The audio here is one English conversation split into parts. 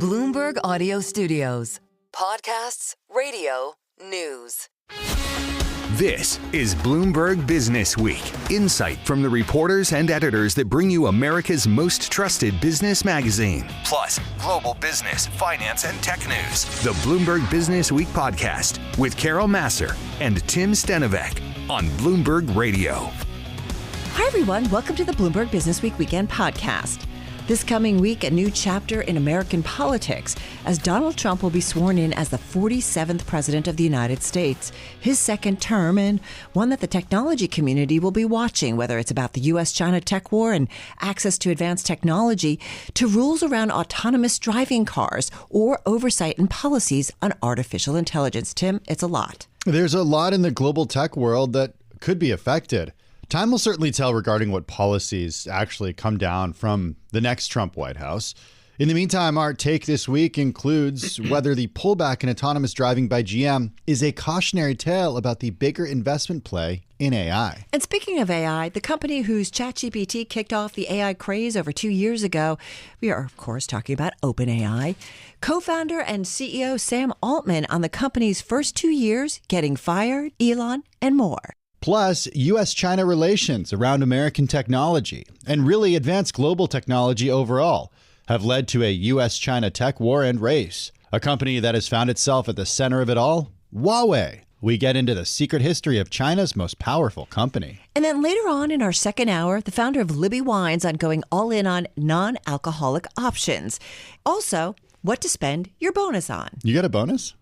Bloomberg Audio Studios. Podcasts, radio, news. This is Bloomberg Businessweek, insight from the reporters and editors that bring you America's most trusted business magazine. Plus, global business, finance, and tech news. The Bloomberg Businessweek podcast with Carol Massar and Tim Stenovec on Bloomberg Radio. Hi, everyone. Welcome to the Bloomberg Businessweek Weekend podcast. This coming week, a new chapter in American politics as Donald Trump will be sworn in as the 47th president of the United States, his second term, and one that the technology community will be watching, whether it's about the U.S.-China tech war and access to advanced technology, to rules around autonomous driving cars or oversight and policies on artificial intelligence. Tim, it's a lot. There's a lot in the global tech world that could be affected. Time will certainly tell regarding what policies actually come down from the next Trump White House. In the meantime, our take this week includes whether the pullback in autonomous driving by GM is a cautionary tale about the bigger investment play in AI. And speaking of AI, the company whose ChatGPT kicked off the AI craze over 2 years ago, we are, of course, talking about OpenAI. Co-founder and CEO Sam Altman on the company's first 2 years, getting fired, Elon, and more. Plus, U.S.-China relations around American technology and really advanced global technology overall have led to a U.S.-China tech war and race. A company that has found itself at the center of it all, Huawei. We get into the secret history of China's most powerful company. And then later on in our second hour, the founder of Libby Wines on going all in on non-alcoholic options. Also, what to spend your bonus on. You got a bonus?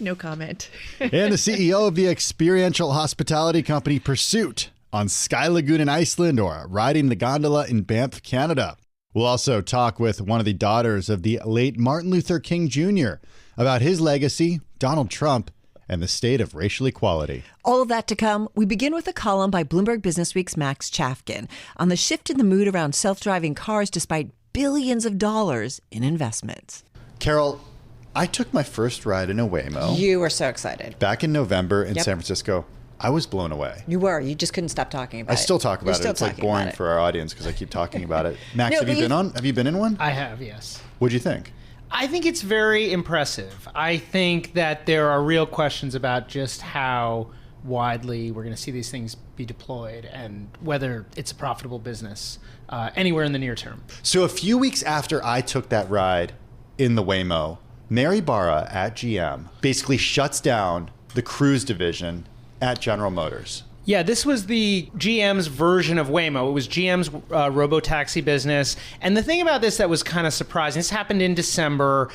No comment. And the CEO of the experiential hospitality company Pursuit on Sky Lagoon in Iceland or riding the gondola in Banff, Canada. We'll also talk with one of the daughters of the late Martin Luther King Jr. about his legacy, Donald Trump, and the state of racial equality. All of that to come. We begin with a column by Bloomberg Businessweek's Max Chafkin on the shift in the mood around self-driving cars despite billions of dollars in investments. Carol, I took my first ride in a Waymo. You were so excited. Back in November in San Francisco. I was blown away. You were. You just couldn't stop talking about it. I still talk about it. It's like boring for our audience because I keep talking about it. Max, No, have you been in one? I have, yes. What'd you think? I think it's very impressive. I think that there are real questions about just how widely we're going to see these things be deployed and whether it's a profitable business anywhere in the near term. So a few weeks after I took that ride in the Waymo, Mary Barra at GM basically shuts down the cruise division at General Motors. Yeah, this was the GM's version of Waymo. It was GM's robo-taxi business. And the thing about this that was kind of surprising, this happened in December.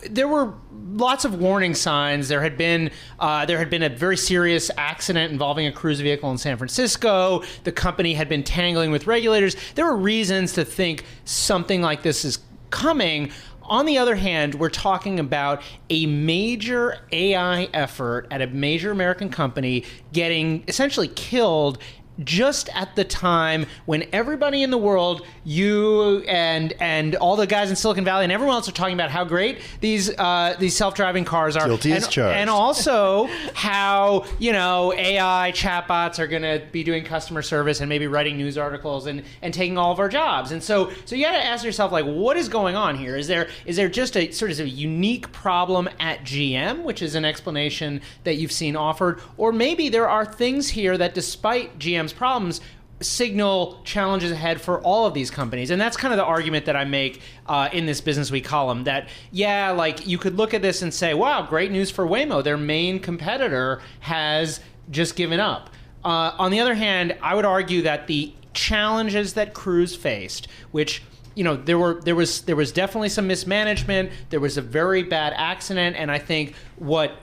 There were lots of warning signs. There had been a very serious accident involving a cruise vehicle in San Francisco. The company had been tangling with regulators. There were reasons to think something like this is coming. On the other hand, we're talking about a major AI effort at a major American company getting essentially killed just at the time when everybody in the world, you and all the guys in Silicon Valley and everyone else are talking about how great these self-driving cars are. Guilty as charged. And also how, AI chatbots are going to be doing customer service and maybe writing news articles and taking all of our jobs. And so you got to ask yourself, like, what is going on here? Is there just a sort of a unique problem at GM, which is an explanation that you've seen offered? Or maybe there are things here that despite GM's problems signal challenges ahead for all of these companies. And that's kind of the argument that I make in this Business Week column, that, you could look at this and say, wow, great news for Waymo. Their main competitor has just given up. On the other hand, I would argue that the challenges that Cruise faced, which there was definitely some mismanagement. There was a very bad accident, and I think what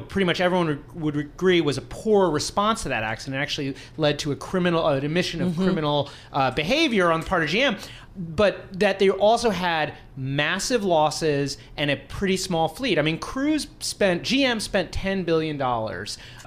pretty much everyone would agree was a poor response to that accident. It actually led to an admission of criminal behavior on the part of GM. But that they also had massive losses and a pretty small fleet. I mean, GM spent $10 billion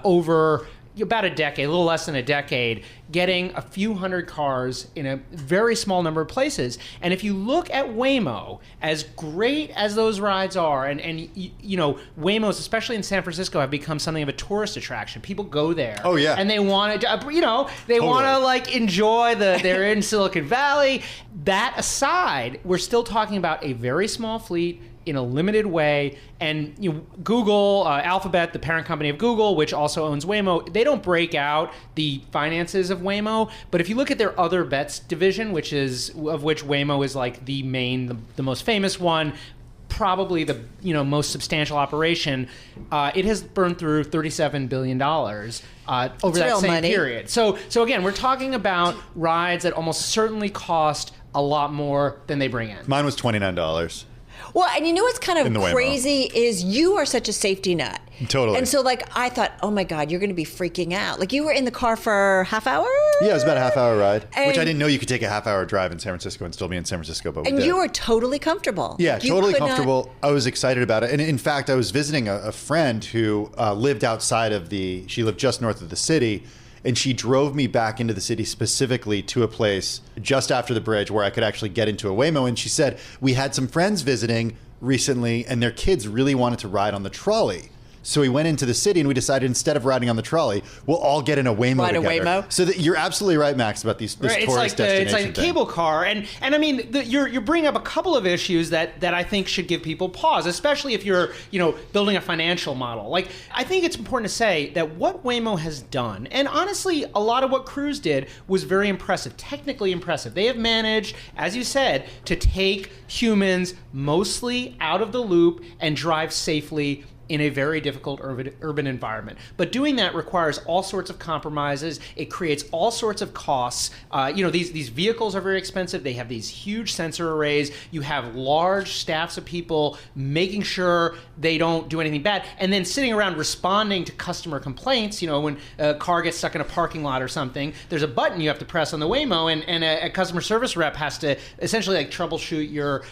over about a decade, a little less than a decade, getting a few hundred cars in a very small number of places. And if you look at Waymo, as great as those rides are, and Waymos, especially in San Francisco, have become something of a tourist attraction. People go there. Oh, yeah. And they want to, they want to like enjoy they're in Silicon Valley. That aside, we're still talking about a very small fleet in a limited way. And Google, Alphabet, the parent company of Google, which also owns Waymo, they don't break out the finances of Waymo. But if you look at their Other Bets division, which Waymo is like the most famous one, probably the most substantial operation, it has burned through $37 billion over that same period. So again, we're talking about rides that almost certainly cost a lot more than they bring in. Mine was $29. Well, and you know what's kind of crazy is you are such a safety nut. Totally. And so, like, I thought, oh my God, you're going to be freaking out. Like, you were in the car for half hour? Yeah, it was about a half-hour ride, which I didn't know you could take a half-hour drive in San Francisco and still be in San Francisco, but we did. And you were totally comfortable. Yeah, totally comfortable. I was excited about it. And in fact, I was visiting a friend who lived outside of she lived just north of the city, and she drove me back into the city specifically to a place just after the bridge where I could actually get into a Waymo. And she said, we had some friends visiting recently, and their kids really wanted to ride on the trolley. So we went into the city and we decided instead of riding on the trolley, we'll all get in a Waymo together. Waymo? So you're absolutely right, Max, about this tourist destination It's like a cable car. And I mean, you're bringing up a couple of issues that I think should give people pause, especially if you're, building a financial model. Like, I think it's important to say that what Waymo has done, and honestly, a lot of what Cruise did was very impressive, technically impressive. They have managed, as you said, to take humans mostly out of the loop and drive safely in a very difficult urban environment. But doing that requires all sorts of compromises. It creates all sorts of costs. These vehicles are very expensive. They have these huge sensor arrays. You have large staffs of people making sure they don't do anything bad, and then sitting around responding to customer complaints. When a car gets stuck in a parking lot or something, there's a button you have to press on the Waymo, and a customer service rep has to essentially like troubleshoot your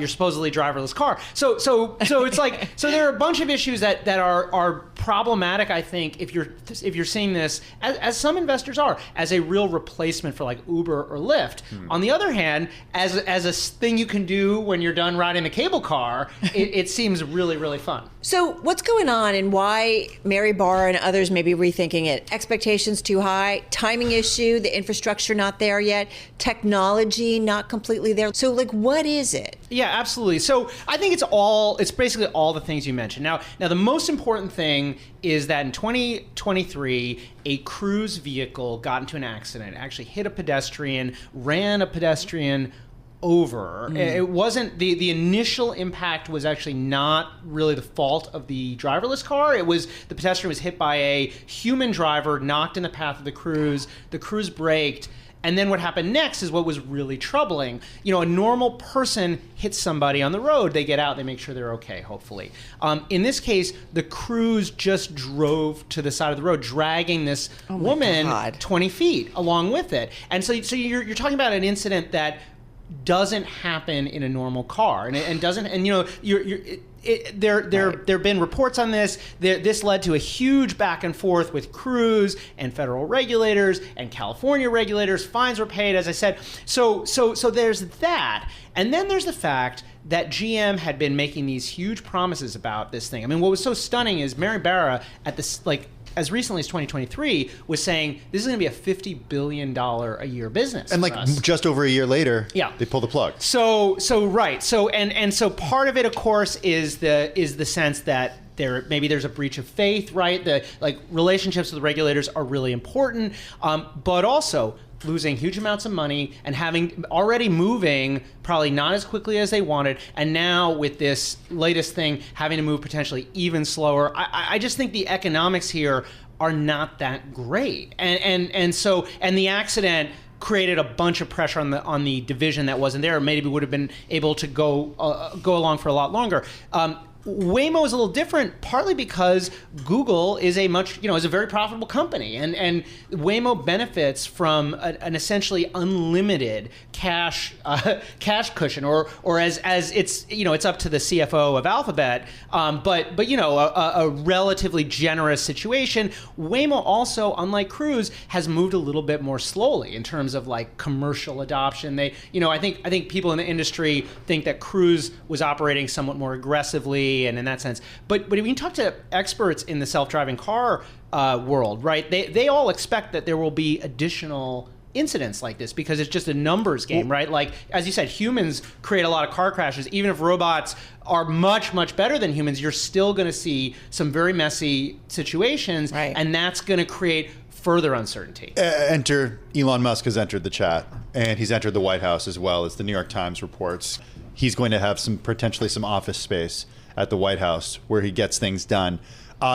supposedly driverless car. So it's like, so there are a bunch of issues that are problematic, I think, if you're seeing this, as some investors are, as a real replacement for like Uber or Lyft. On the other hand, as a thing you can do when you're done riding the cable car, it seems really, really fun. So what's going on and why Mary Barra and others may be rethinking it? Expectations too high, timing issue, the infrastructure not there yet, technology not completely there. So like, what is it? Yeah, absolutely. So I think it's basically all the things you mentioned. Now the most important thing is that in 2023, a Cruise vehicle got into an accident, actually hit a pedestrian, ran a pedestrian over. It wasn't, the initial impact was actually not really the fault of the driverless car. It was, the pedestrian was hit by a human driver, knocked in the path of the Cruise braked. And then what happened next is what was really troubling. A normal person hits somebody on the road, they get out, they make sure they're okay, hopefully. In this case, the Cruise just drove to the side of the road, dragging this woman 20 feet along with it. And so you're talking about an incident that doesn't happen in a normal car, and doesn't, and there have been reports on this. This led to a huge back and forth with Cruise and federal regulators and California regulators. Fines were paid, as I said. So there's that, and then there's the fact that GM had been making these huge promises about this thing. I mean, what was so stunning is Mary Barra at this, as recently as 2023, was saying this is going to be a $50 billion a year business. And just over a year later, they pull the plug. So part of it, of course, is the sense that there's a breach of faith, right? The relationships with regulators are really important, but also losing huge amounts of money and already moving probably not as quickly as they wanted, and now with this latest thing having to move potentially even slower. I just think the economics here are not that great, and the accident created a bunch of pressure on the division that wasn't there. Maybe would have been able to go along for a lot longer. Waymo is a little different, partly because Google is is a very profitable company, and Waymo benefits from an essentially unlimited cash cushion, or as it's it's up to the CFO of Alphabet, but a relatively generous situation. Waymo also, unlike Cruise, has moved a little bit more slowly in terms of like commercial adoption. They, I think people in the industry think that Cruise was operating somewhat more aggressively, and in that sense. But when you talk to experts in the self-driving car world, right? They all expect that there will be additional incidents like this because it's just a numbers game, right? Like, as you said, humans create a lot of car crashes. Even if robots are much, much better than humans, you're still going to see some very messy situations, right? And that's going to create further uncertainty. Elon Musk has entered the chat, and he's entered the White House as well, as the New York Times reports. He's going to have potentially some office space at the White House where he gets things done.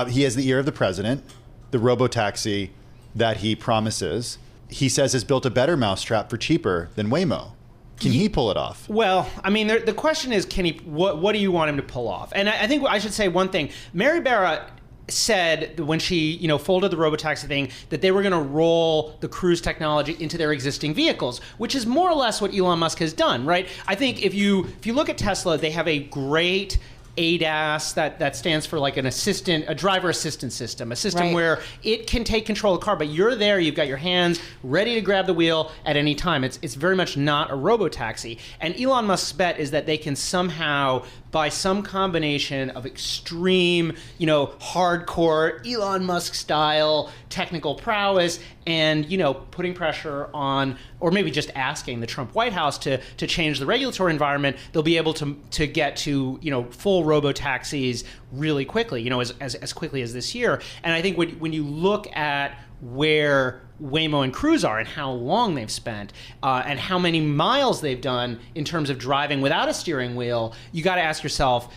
He has the ear of the president. The robotaxi that he promises, he says, has built a better mousetrap for cheaper than Waymo. Can he pull it off? Well, I mean, the question is, can he? What do you want him to pull off? And I think I should say one thing. Mary Barra said when she, folded the robotaxi thing, that they were going to roll the Cruise technology into their existing vehicles, which is more or less what Elon Musk has done, right? I think if you look at Tesla, they have a great ADAS that stands for like a driver assistance system, a system where it can take control of the car, but you're there, you've got your hands ready to grab the wheel at any time. It's very much not a robotaxi. And Elon Musk's bet is that they can somehow, by some combination of extreme, hardcore Elon Musk style technical prowess and, putting pressure on, or maybe just asking the Trump White House to change the regulatory environment, they'll be able to get to, full robo-taxis really quickly, as quickly as this year. And I think when you look at where Waymo and Cruise are and how long they've spent and how many miles they've done in terms of driving without a steering wheel, you got to ask yourself,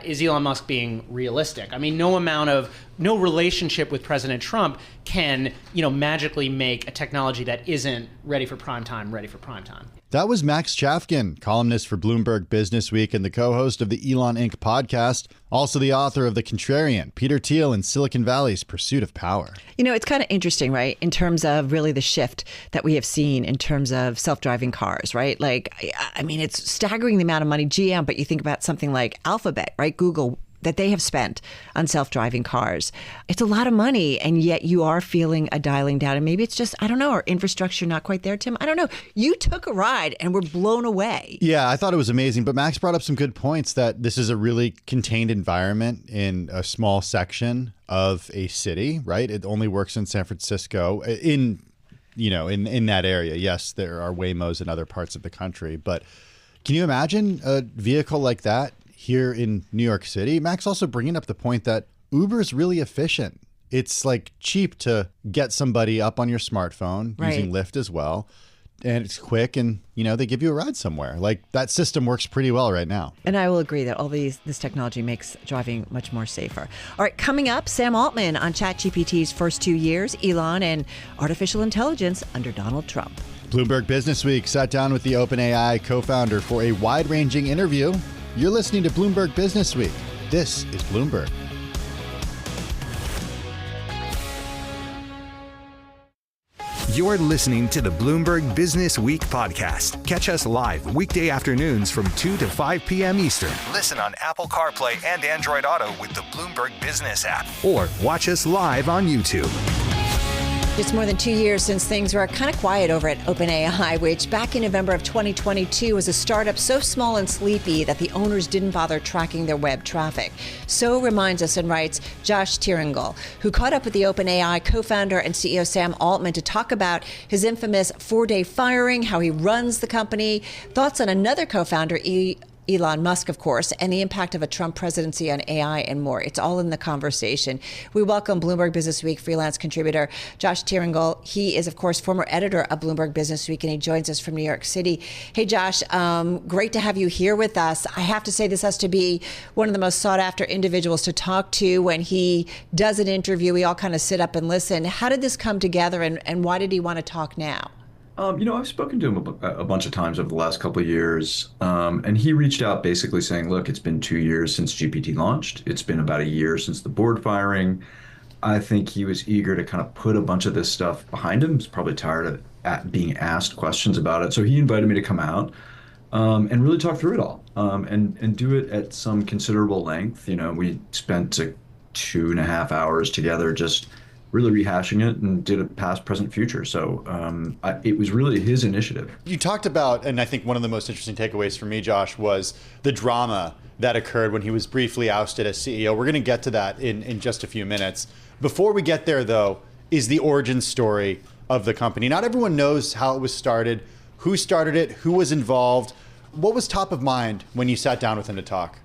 is Elon Musk being realistic? I mean, no relationship with President Trump can, magically make a technology that isn't ready for prime time. That was Max Chafkin, columnist for Bloomberg Businessweek and the co-host of the Elon Inc. podcast, also the author of The Contrarian, Peter Thiel and Silicon Valley's Pursuit of Power. It's kind of interesting, right, in terms of really the shift that we have seen in terms of self-driving cars, right? Like, I mean, it's staggering the amount of money GM, but you think about something like Alphabet, right, Google, that they have spent on self-driving cars. It's a lot of money, and yet you are feeling a dialing down. And maybe it's just, I don't know, our infrastructure not quite there, Tim. I don't know. You took a ride and were blown away. Yeah, I thought it was amazing. But Max brought up some good points that this is a really contained environment in a small section of a city, right? It only works in San Francisco, in that area. Yes, there are Waymos in other parts of the country. But can you imagine a vehicle like that here in New York City? Max also bringing up the point that Uber's really efficient. It's like cheap to get somebody up on your smartphone, using Lyft as well. And it's quick, and they give you a ride somewhere. Like, that system works pretty well right now. And I will agree that this technology makes driving much more safer. All right, coming up, Sam Altman on ChatGPT's first 2 years, Elon, and artificial intelligence under Donald Trump. Bloomberg Businessweek sat down with the OpenAI co-founder for a wide-ranging interview. You're listening to Bloomberg Businessweek. This is Bloomberg. You're listening to the Bloomberg Business Week podcast. Catch us live weekday afternoons from 2 to 5 p.m. Eastern. Listen on Apple CarPlay and Android Auto with the Bloomberg Business App. Or watch us live on YouTube. It's more than 2 years since things were kind of quiet over at OpenAI, which back in November of 2022 was a startup so small and sleepy that the owners didn't bother tracking their web traffic. So reminds us and writes Josh Tieringal, who caught up with the OpenAI co-founder and CEO Sam Altman to talk about his infamous 4-day firing, how he runs the company, thoughts on another co-founder, Elon Musk, of course, and the impact of a Trump presidency on AI and more. It's all in the conversation. We welcome Bloomberg Businessweek freelance contributor Josh Tieringal. He is, of course, former editor of Bloomberg Businessweek, and he joins us from New York City. Hey, Josh, great to have you here with us. I have to say this has to be one of the most sought-after individuals to talk to. When he does an interview, we all kind of sit up and listen. How did this come together, and why did he want to talk now? I've spoken to him a bunch of times over the last couple of years, and he reached out basically saying, look, it's been 2 years since GPT launched. It's been about a year since the board firing. I think he was eager to kind of put a bunch of this stuff behind him. He's probably tired of being asked questions about it. So he invited me to come out and really talk through it all, and do it at some considerable length. We spent 2.5 hours together just really rehashing it and did a past, present, future. So it was really his initiative. You talked about, and I think one of the most interesting takeaways for me, Josh, was the drama that occurred when he was briefly ousted as CEO. We're going to get to that in just a few minutes. Before we get there, though, is the origin story of the company. Not everyone knows how it was started, who started it, who was involved. What was top of mind when you sat down with him to talk?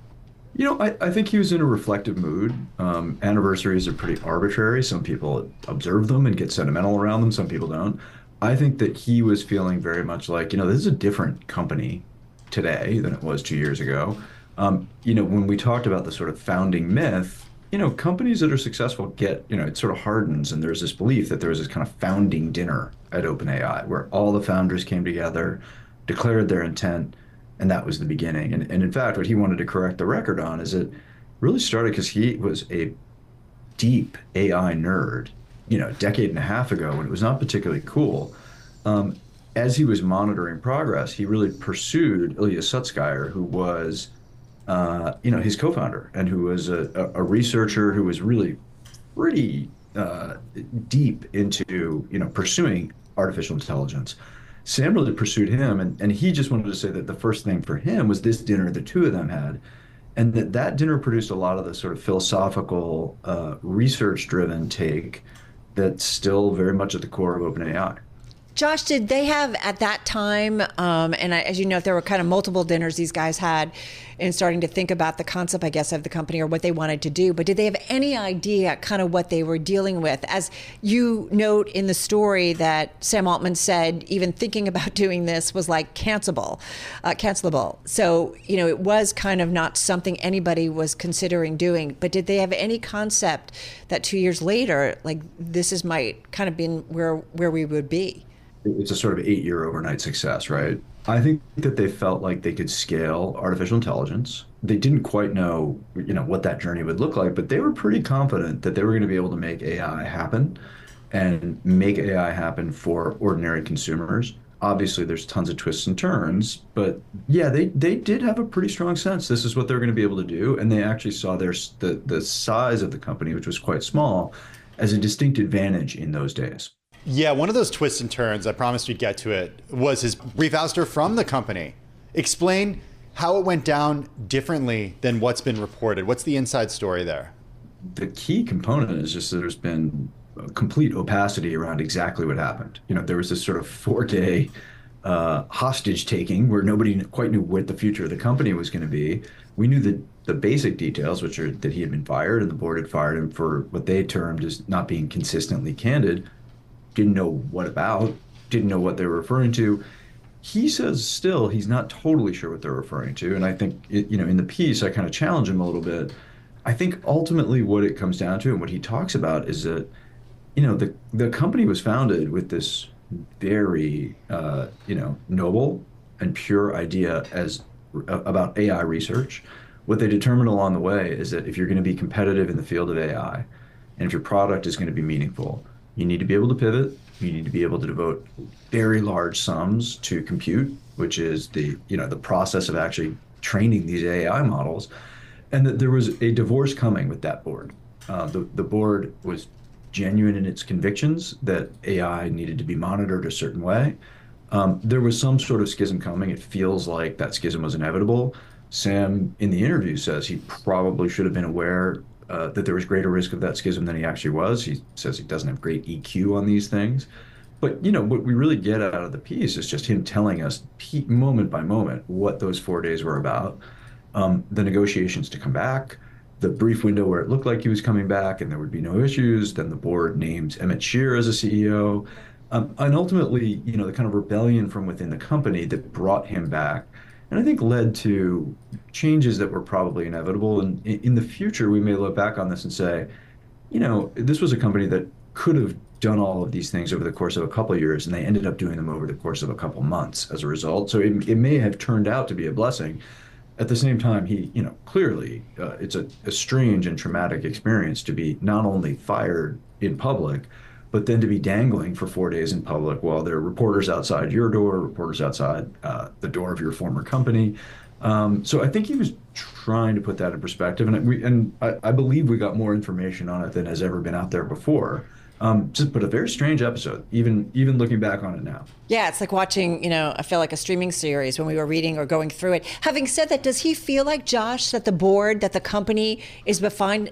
I think he was in a reflective mood. Anniversaries are pretty arbitrary. Some people observe them and get sentimental around them. Some people don't. I think that he was feeling very much like, this is a different company today than it was 2 years ago. When we talked about the sort of founding myth, companies that are successful get, it sort of hardens, and there's this belief that there was this kind of founding dinner at OpenAI where all the founders came together, declared their intent, and that was the beginning. And in fact, what he wanted to correct the record on is it really started because he was a deep AI nerd, a decade and a half ago when it was not particularly cool. As he was monitoring progress, he really pursued Ilya Sutskever, who was his co-founder and who was a researcher who was really pretty deep into, pursuing artificial intelligence. Sam really pursued him, and he just wanted to say that the first thing for him was this dinner the two of them had, and that dinner produced a lot of the sort of philosophical, research-driven take that's still very much at the core of OpenAI. Josh, did they have at that time, as you know, there were kind of multiple dinners these guys had in starting to think about the concept, I guess, of the company or what they wanted to do, but did they have any idea kind of what they were dealing with? As you note in the story that Sam Altman said, even thinking about doing this was like cancelable. So, it was kind of not something anybody was considering doing, but did they have any concept that 2 years later, like this might kind of been where we would be? It's a sort of 8-year overnight success, right? I think that they felt like they could scale artificial intelligence. They didn't quite know, what that journey would look like, but they were pretty confident that they were going to be able to make AI happen and make AI happen for ordinary consumers. Obviously, there's tons of twists and turns, but yeah, they did have a pretty strong sense this is what they're going to be able to do, and they actually saw the size of the company, which was quite small, as a distinct advantage in those days. Yeah, one of those twists and turns, I promised we'd get to it, was his brief ouster from the company. Explain how it went down differently than what's been reported. What's the inside story there? The key component is just that there's been complete opacity around exactly what happened. There was this sort of 4-day hostage taking where nobody quite knew what the future of the company was going to be. We knew the basic details, which are that he had been fired and the board had fired him for what they termed as not being consistently candid. Didn't know what about, didn't know what they were referring to. He says still he's not totally sure what they're referring to. And I think, in the piece, I kind of challenge him a little bit. I think ultimately what it comes down to and what he talks about is that, the company was founded with this very, noble and pure idea about AI research. What they determined along the way is that if you're going to be competitive in the field of AI, and if your product is going to be meaningful, you need to be able to pivot. You need to be able to devote very large sums to compute, which is the process of actually training these AI models, and that there was a divorce coming with that board. The board was genuine in its convictions that AI needed to be monitored a certain way. There was some sort of schism coming. It feels like that schism was inevitable. Sam, in the interview, says he probably should have been aware that there was greater risk of that schism than he actually was. He says he doesn't have great EQ on these things. But, what we really get out of the piece is just him telling us moment by moment what those 4 days were about, the negotiations to come back, the brief window where it looked like he was coming back and there would be no issues. Then the board named Emmett Shear as a CEO. And ultimately, the kind of rebellion from within the company that brought him back, and I think led to changes that were probably inevitable. And in the future, we may look back on this and say, this was a company that could have done all of these things over the course of a couple of years, and they ended up doing them over the course of a couple months as a result. So it may have turned out to be a blessing. At the same time, he, clearly, it's a strange and traumatic experience to be not only fired in public, but then to be dangling for 4 days in public while there are reporters outside your door, reporters outside the door of your former company. So I think he was trying to put that in perspective, and I believe we got more information on it than has ever been out there before. But a very strange episode, even looking back on it now. Yeah, it's like watching, I feel like a streaming series when we were reading or going through it. Having said that, does he feel like, Josh, that the board, that the company is behind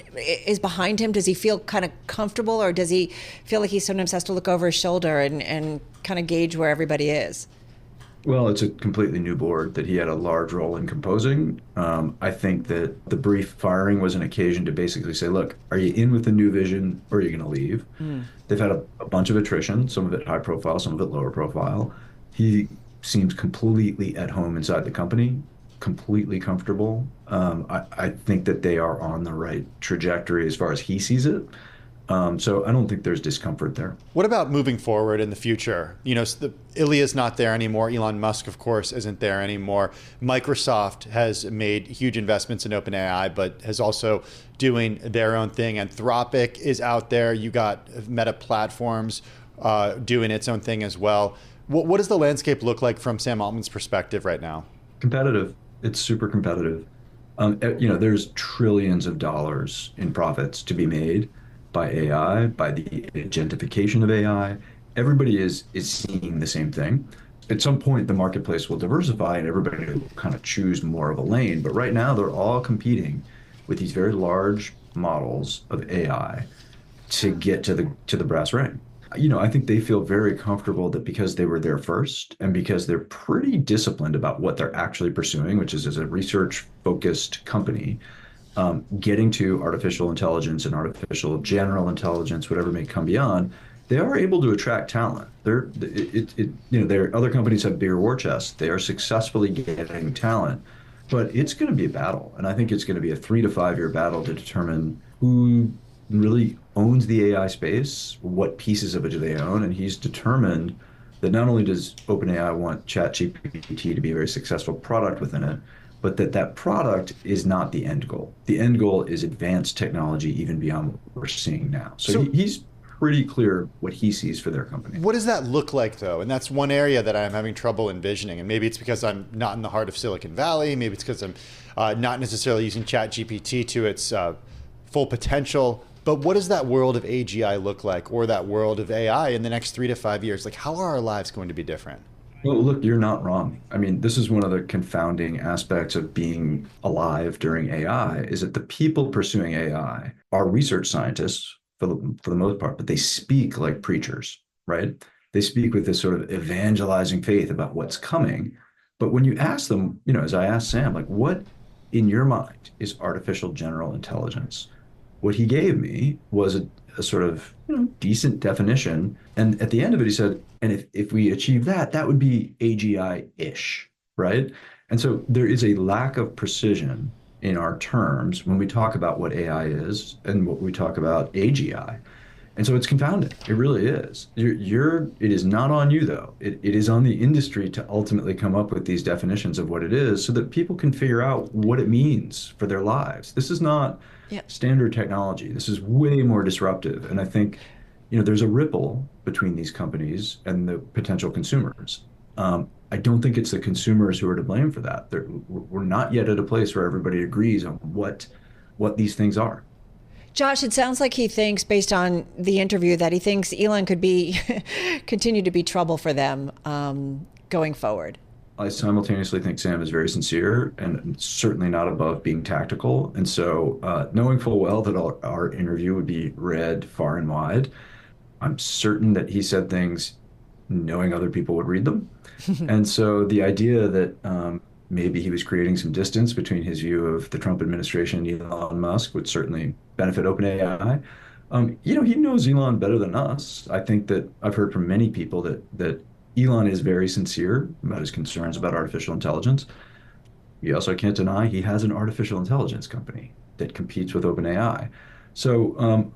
him? Does he feel kind of comfortable, or does he feel like he sometimes has to look over his shoulder and kind of gauge where everybody is? Well, it's a completely new board that he had a large role in composing. I think that the brief firing was an occasion to basically say, look, are you in with the new vision or are you going to leave? They've had a bunch of attrition, some of it high profile, some of it lower profile. He seems completely at home inside the company, completely comfortable. I think that they are on the right trajectory as far as he sees it. So I don't think there's discomfort there. What about moving forward in the future? Ilya's not there anymore. Elon Musk, of course, isn't there anymore. Microsoft has made huge investments in OpenAI, but has also doing their own thing. Anthropic is out there. You got Meta Platforms doing its own thing as well. What does the landscape look like from Sam Altman's perspective right now? Competitive. It's super competitive. There's trillions of dollars in profits to be made by AI, by the agentification of AI. Everybody is seeing the same thing. At some point, the marketplace will diversify and everybody will kind of choose more of a lane. But right now, they're all competing with these very large models of AI to get to the brass ring. I think they feel very comfortable that because they were there first and because they're pretty disciplined about what they're actually pursuing, which is as a research-focused company, getting to artificial intelligence and artificial general intelligence, whatever may come beyond, they are able to attract talent. Other companies have bigger war chests. They are successfully getting talent, but it's going to be a battle. And I think it's going to be a 3 to 5 year battle to determine who really owns the AI space, what pieces of it do they own. And he's determined that not only does OpenAI want ChatGPT to be a very successful product within it, but that product is not the end goal. The end goal is advanced technology even beyond what we're seeing now. So he's pretty clear what he sees for their company. What does that look like, though? And that's one area that I'm having trouble envisioning. And maybe it's because I'm not in the heart of Silicon Valley. Maybe it's because I'm not necessarily using ChatGPT to its full potential. But what does that world of AGI look like, or that world of AI in the next 3 to 5 years? Like, how are our lives going to be different? Well, look, you're not wrong. I mean, this is one of the confounding aspects of being alive during AI, is that the people pursuing AI are research scientists for the most part, but they speak like preachers, right? They speak with this sort of evangelizing faith about what's coming. But when you ask them, as I asked Sam, like, what in your mind is artificial general intelligence? What he gave me was a sort of decent definition. And at the end of it, he said, and if we achieve that, that would be AGI-ish, right? And so there is a lack of precision in our terms when we talk about what AI is and what we talk about AGI. And so it's confounding. It really is. It is not on you, though. It is on the industry to ultimately come up with these definitions of what it is so that people can figure out what it means for their lives. This is not standard technology. This is way more disruptive. And I think, there's a ripple between these companies and the potential consumers. I don't think it's the consumers who are to blame for that. We're not yet at a place where everybody agrees on what these things are. Josh, it sounds like he thinks, based on the interview, that he thinks Elon could continue to be trouble for them going forward. I simultaneously think Sam is very sincere and certainly not above being tactical. And so knowing full well that our interview would be read far and wide, I'm certain that he said things knowing other people would read them. And so the idea that maybe he was creating some distance between his view of the Trump administration and Elon Musk would certainly benefit OpenAI. He knows Elon better than us. I think that I've heard from many people that Elon is very sincere about his concerns about artificial intelligence. You also can't deny he has an artificial intelligence company that competes with OpenAI. So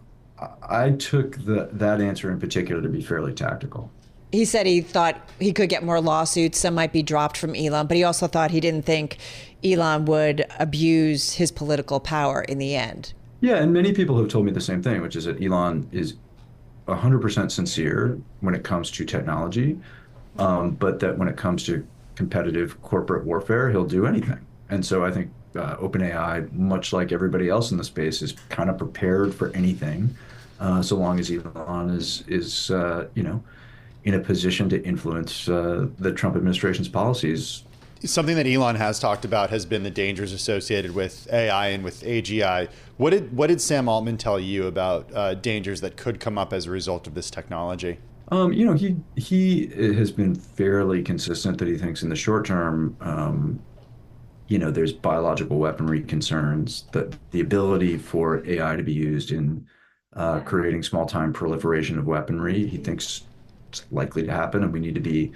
I took that answer in particular to be fairly tactical. He said he thought he could get more lawsuits. Some might be dropped from Elon, but he also thought he didn't think Elon would abuse his political power in the end. Yeah, and many people have told me the same thing, which is that Elon is 100% sincere when it comes to technology, but that when it comes to competitive corporate warfare, he'll do anything. And so I think OpenAI, much like everybody else in the space, is kind of prepared for anything, so long as Elon is in a position to influence the Trump administration's policies. Something that Elon has talked about has been the dangers associated with AI and with AGI. What did Sam Altman tell you about dangers that could come up as a result of this technology? He has been fairly consistent that he thinks in the short term, there's biological weaponry concerns, that the ability for AI to be used in creating small-time proliferation of weaponry, he thinks it's likely to happen, and we need to be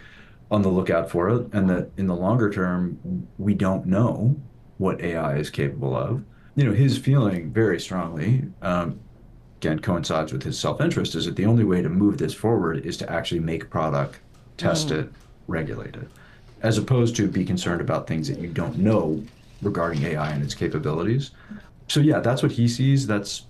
on the lookout for it. And that in the longer term, we don't know what AI is capable of. His feeling very strongly, again, coincides with his self-interest, is that the only way to move this forward is to actually make product, test it, regulate it, as opposed to be concerned about things that you don't know regarding AI and its capabilities. So yeah, that's what he sees. It's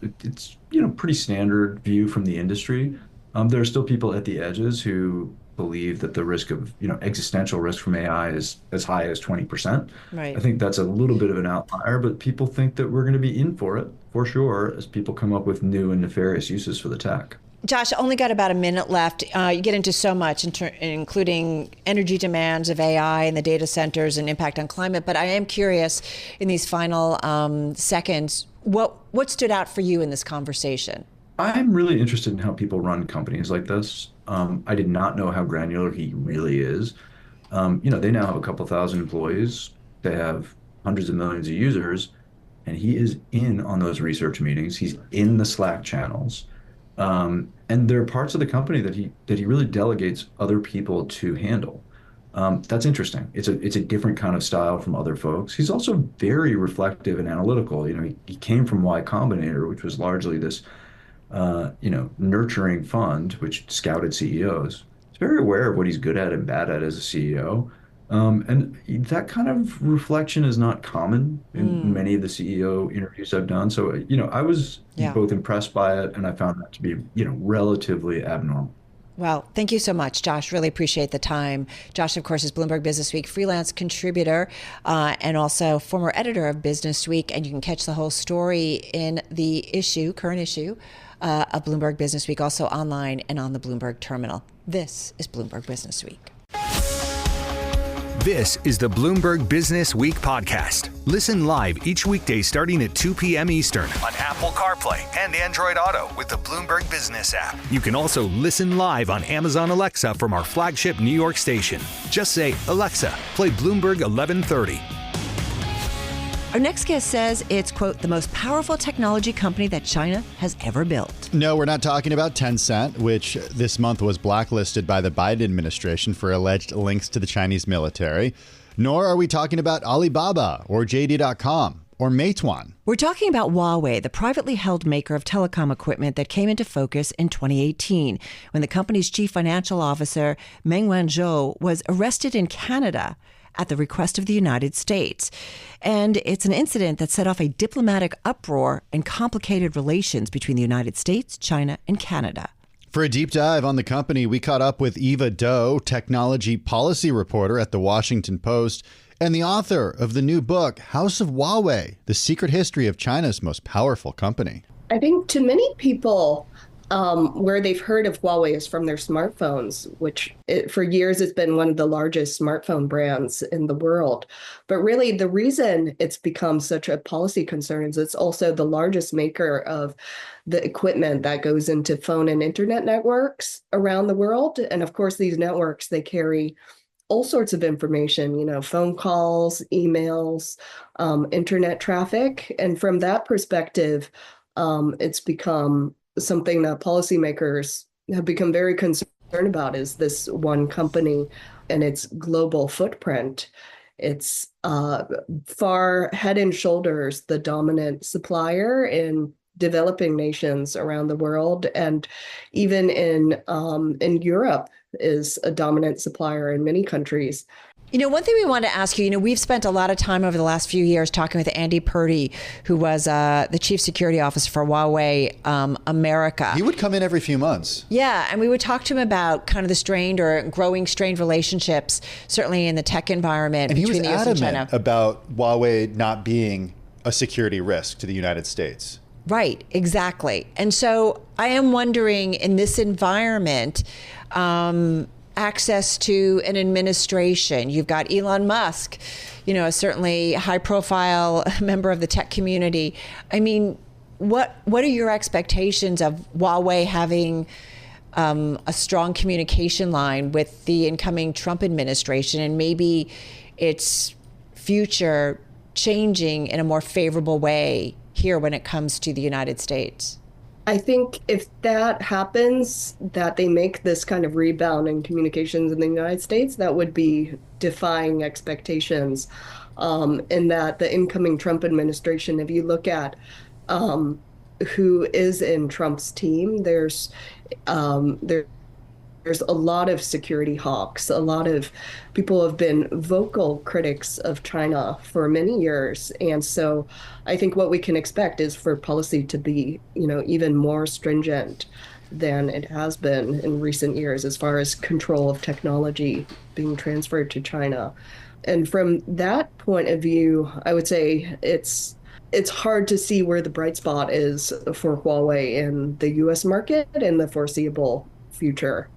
pretty standard view from the industry. There are still people at the edges who believe that the risk of, existential risk from AI is as high as 20%. Right. I think that's a little bit of an outlier, but people think that we're going to be in for it, for sure, as people come up with new and nefarious uses for the tech. Josh, only got about a minute left. You get into so much, including energy demands of AI and the data centers and impact on climate. But I am curious, in these final seconds, what stood out for you in this conversation? I'm really interested in how people run companies like this. I did not know how granular he really is. They now have a couple thousand employees. They have hundreds of millions of users, and he is in on those research meetings. He's in the Slack channels. And there are parts of the company that he really delegates other people to handle. That's interesting. It's a different kind of style from other folks. He's also very reflective and analytical. He came from Y Combinator, which was largely this nurturing fund, which scouted CEOs. He's very aware of what he's good at and bad at as a CEO. And that kind of reflection is not common in many of the CEO interviews I've done. So, I was both impressed by it, and I found that to be, relatively abnormal. Well, thank you so much, Josh. Really appreciate the time. Josh, of course, is Bloomberg Businessweek freelance contributor and also former editor of Businessweek. And you can catch the whole story in the current issue of Bloomberg Businessweek, also online and on the Bloomberg terminal. This is Bloomberg Businessweek. This is the Bloomberg Business Week podcast. Listen live each weekday starting at 2 p.m. Eastern on Apple CarPlay and Android Auto with the Bloomberg Business App. You can also listen live on Amazon Alexa from our flagship New York station. Just say, Alexa, play Bloomberg 1130. Our next guest says it's, quote, the most powerful technology company that China has ever built. No, we're not talking about Tencent, which this month was blacklisted by the Biden administration for alleged links to the Chinese military. Nor are we talking about Alibaba or JD.com or Meituan. We're talking about Huawei, the privately held maker of telecom equipment that came into focus in 2018 when the company's chief financial officer, Meng Wanzhou, was arrested in Canada at the request of the United States. And it's an incident that set off a diplomatic uproar and complicated relations between the United States, China, and Canada. For a deep dive on the company, we caught up with Eva Doe, technology policy reporter at the Washington Post, and the author of the new book, House of Huawei, The Secret History of China's Most Powerful Company. I think to many people, where they've heard of Huawei is from their smartphones, which for years has been one of the largest smartphone brands in the world. But really, the reason it's become such a policy concern is it's also the largest maker of the equipment that goes into phone and internet networks around the world. And of course, these networks, they carry all sorts of information, phone calls, emails, internet traffic. And from that perspective, it's become something that policymakers have become very concerned about, is this one company and its global footprint. It's far head and shoulders the dominant supplier in developing nations around the world, and even in Europe is a dominant supplier in many countries. One thing we want to ask you, we've spent a lot of time over the last few years talking with Andy Purdy, who was the chief security officer for Huawei America. He would come in every few months. Yeah, and we would talk to him about kind of the strained or growing strained relationships, certainly in the tech environment between the US and China. And he was adamant about Huawei not being a security risk to the United States. Right, exactly. And so I am wondering, in this environment, access to an administration. You've got Elon Musk, a certainly high-profile member of the tech community. I mean, what are your expectations of Huawei having a strong communication line with the incoming Trump administration, and maybe its future changing in a more favorable way here when it comes to the United States? I think if that happens, that they make this kind of rebound in communications in the United States, that would be defying expectations. In that the incoming Trump administration, if you look at who is in Trump's team, there's a lot of security hawks. A lot of people have been vocal critics of China for many years. And so I think what we can expect is for policy to be, even more stringent than it has been in recent years as far as control of technology being transferred to China. And from that point of view, I would say it's hard to see where the bright spot is for Huawei in the US market in the foreseeable future.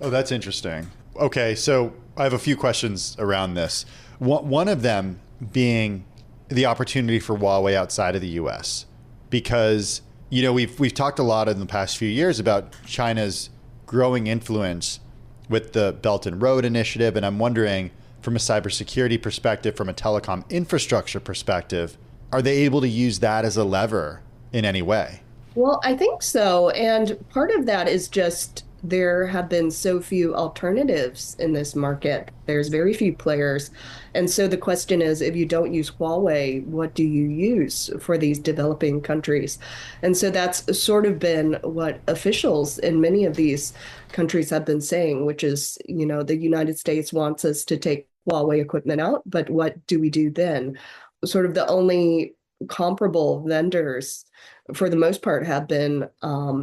Oh, that's interesting. Okay, so I have a few questions around this. One of them being the opportunity for Huawei outside of the U.S. Because, we've talked a lot in the past few years about China's growing influence with the Belt and Road Initiative, and I'm wondering, from a cybersecurity perspective, from a telecom infrastructure perspective, are they able to use that as a lever in any way? Well, I think so. And part of that is just there have been so few alternatives in this market. There's very few players. And so the question is, if you don't use Huawei, what do you use for these developing countries? And so that's sort of been what officials in many of these countries have been saying, which is, the United States wants us to take Huawei equipment out, but what do we do then? Sort of the only comparable vendors for the most part have been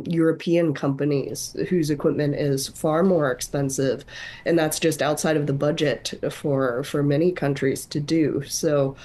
European companies whose equipment is far more expensive, and that's just outside of the budget for many countries to do. So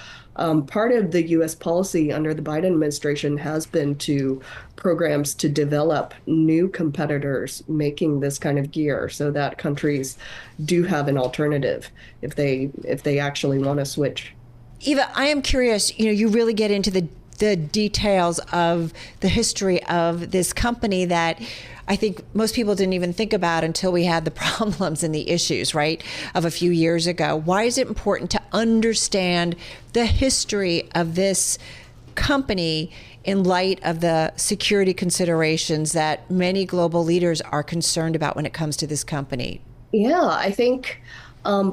part of the U.S. policy under the Biden administration has been to programs to develop new competitors making this kind of gear so that countries do have an alternative if they actually want to switch. Eva, I am curious, you really get into the details of the history of this company that I think most people didn't even think about until we had the problems and the issues, right, of a few years ago. Why is it important to understand the history of this company in light of the security considerations that many global leaders are concerned about when it comes to this company? Yeah, I think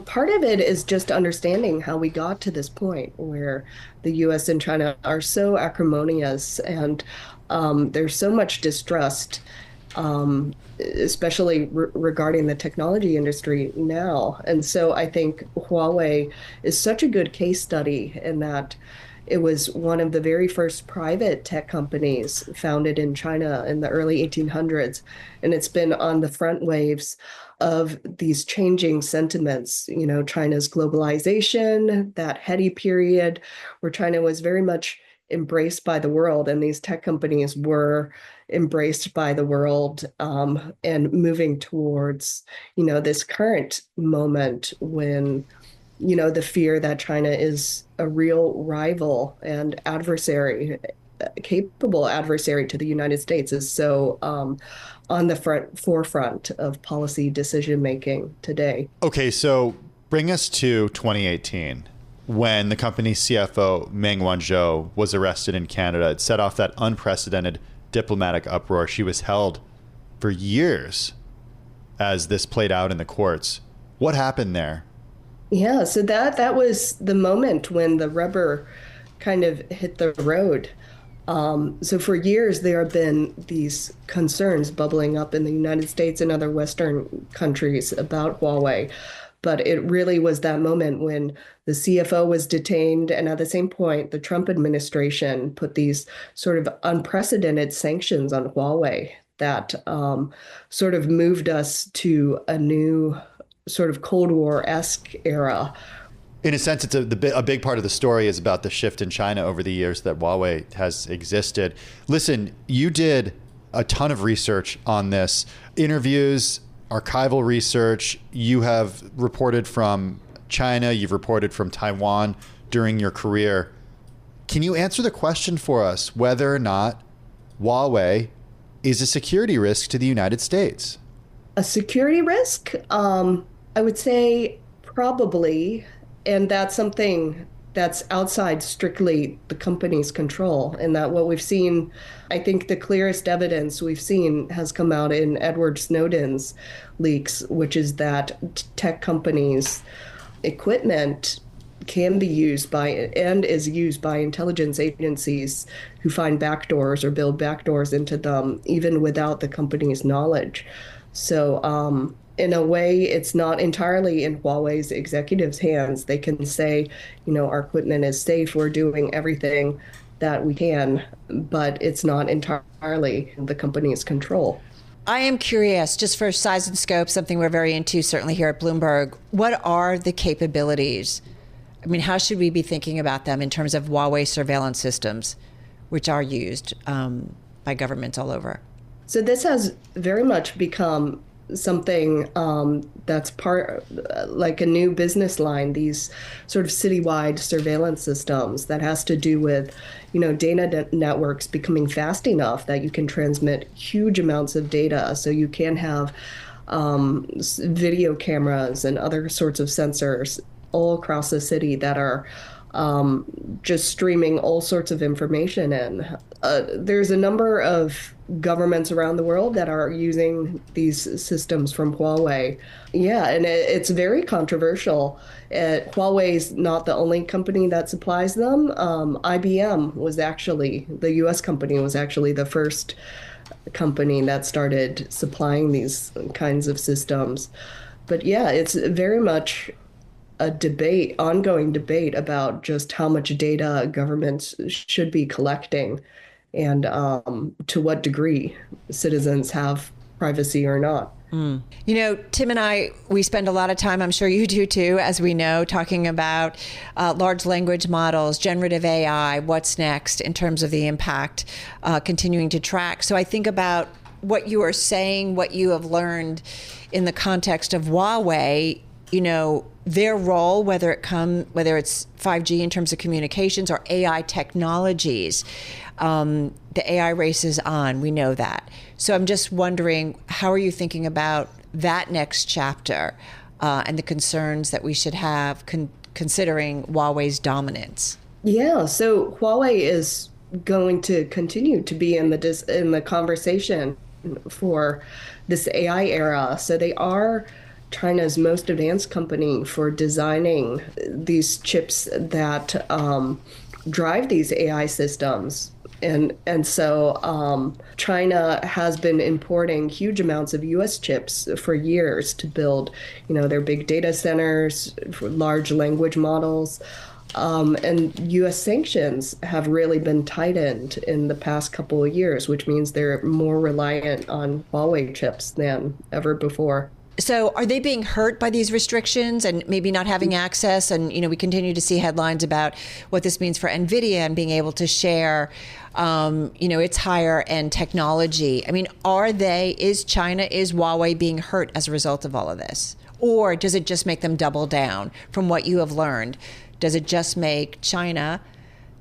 part of it is just understanding how we got to this point where the U.S. and China are so acrimonious, and there's so much distrust, especially regarding the technology industry now. And so I think Huawei is such a good case study in that it was one of the very first private tech companies founded in China in the early 1800s. And it's been on the front waves of these changing sentiments, China's globalization, that heady period where China was very much embraced by the world, and these tech companies were embraced by the world, and moving towards, this current moment when, the fear that China is a real rival and adversary, capable adversary to the United States is so on the forefront of policy decision making today. Okay, so bring us to 2018 when the company's CFO Meng Wanzhou was arrested in Canada. It set off that unprecedented diplomatic uproar. She was held for years as this played out in the courts. What happened there? Yeah, so that was the moment when the rubber kind of hit the road. So for years, there have been these concerns bubbling up in the United States and other Western countries about Huawei. But it really was that moment when the CFO was detained. And at the same point, the Trump administration put these sort of unprecedented sanctions on Huawei that sort of moved us to a new sort of Cold War-esque era. In a sense, it's a big part of the story is about the shift in China over the years that Huawei has existed. Listen, you did a ton of research on this, interviews, archival research. You have reported from China, you've reported from Taiwan during your career. Can you answer the question for us whether or not Huawei is a security risk to the United States? A security risk? I would say probably. And that's something that's outside strictly the company's control. And that what we've seen, I think the clearest evidence we've seen has come out in Edward Snowden's leaks, which is that tech companies' equipment can be used by and is used by intelligence agencies who find backdoors or build backdoors into them, even without the company's knowledge. So in a way, it's not entirely in Huawei's executives' hands. They can say, our equipment is safe, we're doing everything that we can, but it's not entirely the company's control. I am curious, just for size and scope, something we're very into, certainly here at Bloomberg, what are the capabilities? I mean, how should we be thinking about them in terms of Huawei surveillance systems, which are used by governments all over? So this has very much become something that's part like a new business line, these sort of citywide surveillance systems that has to do with, data networks becoming fast enough that you can transmit huge amounts of data. So you can have video cameras and other sorts of sensors all across the city that are just streaming all sorts of information in. There's a number of governments around the world that are using these systems from Huawei. Yeah, and it's very controversial. Huawei's not the only company that supplies them. IBM was actually, the US company was actually the first company that started supplying these kinds of systems. But yeah, it's very much a ongoing debate about just how much data governments should be collecting and to what degree citizens have privacy or not. Tim and I, we spend a lot of time, I'm sure you do too, as we know, talking about large language models, generative AI, what's next in terms of the impact, continuing to track. So I think about what you are saying, what you have learned in the context of Huawei, their role, whether it's 5G in terms of communications or AI technologies. The AI race is on, we know that. So I'm just wondering, how are you thinking about that next chapter and the concerns that we should have considering Huawei's dominance? Yeah, so Huawei is going to continue to be in the conversation for this AI era. So they are China's most advanced company for designing these chips that drive these AI systems. And so China has been importing huge amounts of U.S. chips for years to build, their big data centers, for large language models. And U.S. sanctions have really been tightened in the past couple of years, which means they're more reliant on Huawei chips than ever before. So are they being hurt by these restrictions and maybe not having access? And, we continue to see headlines about what this means for NVIDIA and being able to share, its higher end technology. I mean, is Huawei being hurt as a result of all of this? Or does it just make them double down from what you have learned? Does it just make China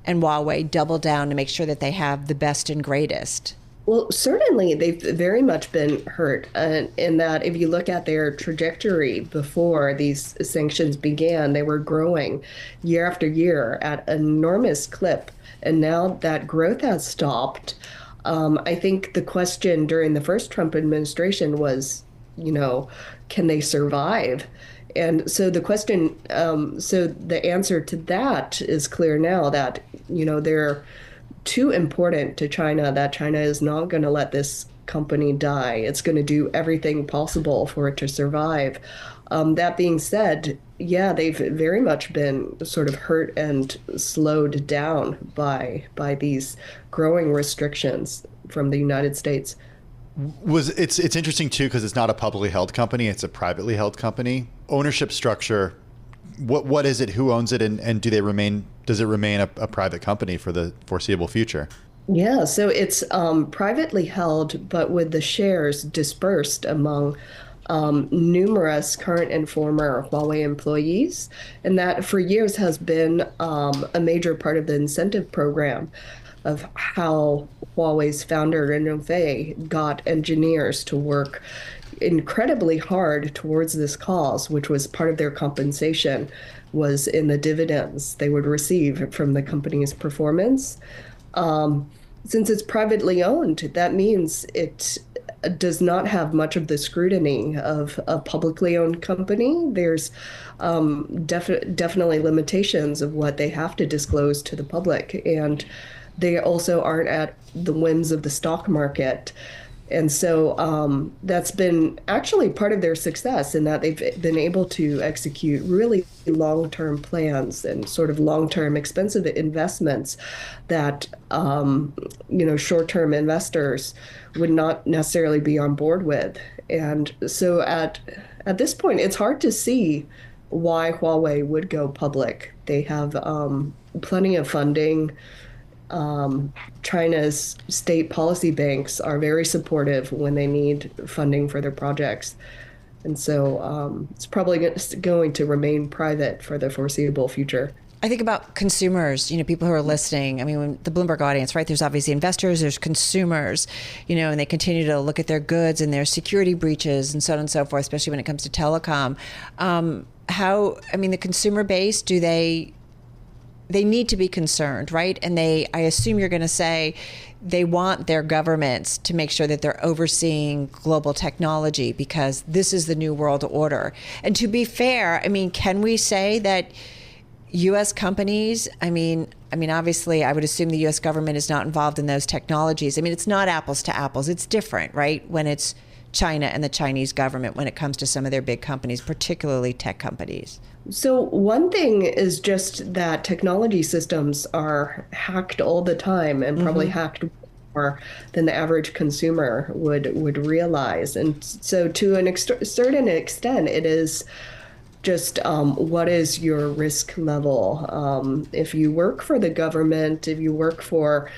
and Huawei double down to make sure that they have the best and greatest? Well, certainly they've very much been hurt in that if you look at their trajectory before these sanctions began, they were growing year after year at an enormous clip. And now that growth has stopped, I think the question during the first Trump administration was, can they survive? And so the question, so the answer to that is clear now that, they're too important to China, that China is not going to let this company die. It's going to do everything possible for it to survive. That being said, yeah, they've very much been sort of hurt and slowed down by these growing restrictions from the United States. It's interesting too, because it's not a publicly held company, it's a privately held company. Ownership structure, what is it, who owns it, and does it remain a private company for the foreseeable future? Yeah, so it's privately held, but with the shares dispersed among numerous current and former Huawei employees, and that for years has been a major part of the incentive program of how Huawei's founder, Ren Fei, got engineers to work incredibly hard towards this cause, which was part of their compensation, was in the dividends they would receive from the company's performance. Since it's privately owned, that means it does not have much of the scrutiny of a publicly owned company. There's definitely limitations of what they have to disclose to the public, and they also aren't at the whims of the stock market. And so that's been actually part of their success, in that they've been able to execute really long-term plans and sort of long-term expensive investments that short-term investors would not necessarily be on board with. And so at this point, it's hard to see why Huawei would go public. They have plenty of funding. China's state policy banks are very supportive when they need funding for their projects. And so it's probably going to remain private for the foreseeable future. I think about consumers, people who are listening. I mean, when the Bloomberg audience, right? There's obviously investors, there's consumers, and they continue to look at their goods and their security breaches and so on and so forth, especially when it comes to telecom. The consumer base, they need to be concerned, right? And I assume you're going to say they want their governments to make sure that they're overseeing global technology, because this is the new world order. And to be fair, can we say that U.S. companies, obviously I would assume the U.S. government is not involved in those technologies. It's not apples to apples. It's different, right? When it's China and the Chinese government, when it comes to some of their big companies, particularly tech companies. So one thing is just that technology systems are hacked all the time, and probably hacked more than the average consumer would realize. And so to a certain extent, it is just what is your risk level? If you work for the government, if you work for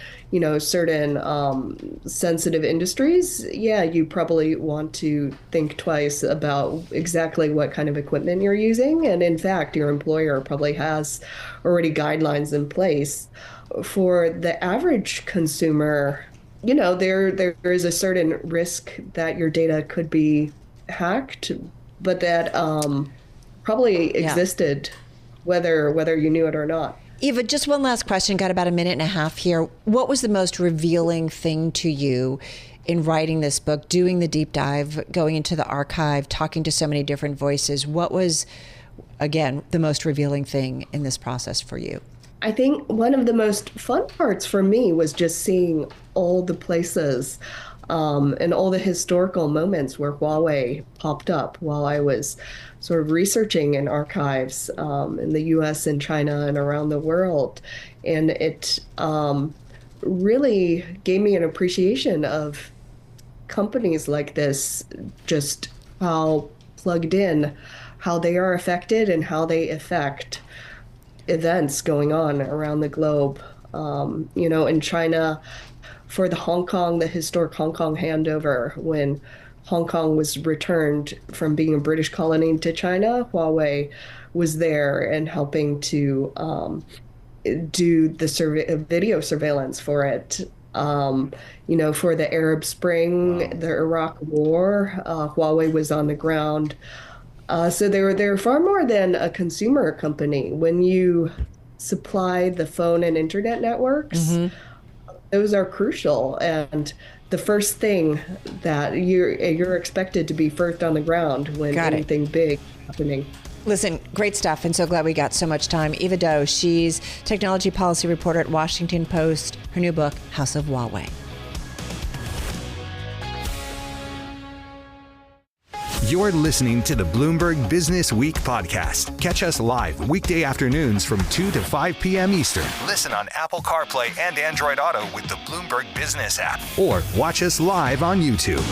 certain sensitive industries, yeah, you probably want to think twice about exactly what kind of equipment you're using. And in fact, your employer probably has already guidelines in place. For the average consumer, there is a certain risk that your data could be hacked, but that probably existed whether you knew it or not. Eva, just one last question. Got about a minute and a half here. What was the most revealing thing to you in writing this book, doing the deep dive, going into the archive, talking to so many different voices? What was, again, the most revealing thing in this process for you? I think one of the most fun parts for me was just seeing all the places and all the historical moments where Huawei popped up while I was sort of researching in archives in the US and China and around the world. And it really gave me an appreciation of companies like this, just how plugged in, how they are affected and how they affect events going on around the globe. In China, for the historic Hong Kong handover, when Hong Kong was returned from being a British colony to China, Huawei was there and helping to do the video surveillance for it. For the Arab Spring, the Iraq War, Huawei was on the ground. So they're far more than a consumer company. When you supply the phone and internet networks, those are crucial. And the first thing that you're expected to be first on the ground when anything big is happening. Listen, great stuff, and so glad we got so much time. Eva Doe, she's technology policy reporter at Washington Post. Her new book, House of Huawei. You're listening to the Bloomberg Business Week podcast. Catch us live weekday afternoons from 2 to 5 p.m. Eastern. Listen on Apple CarPlay and Android Auto with the Bloomberg Business App, or watch us live on YouTube.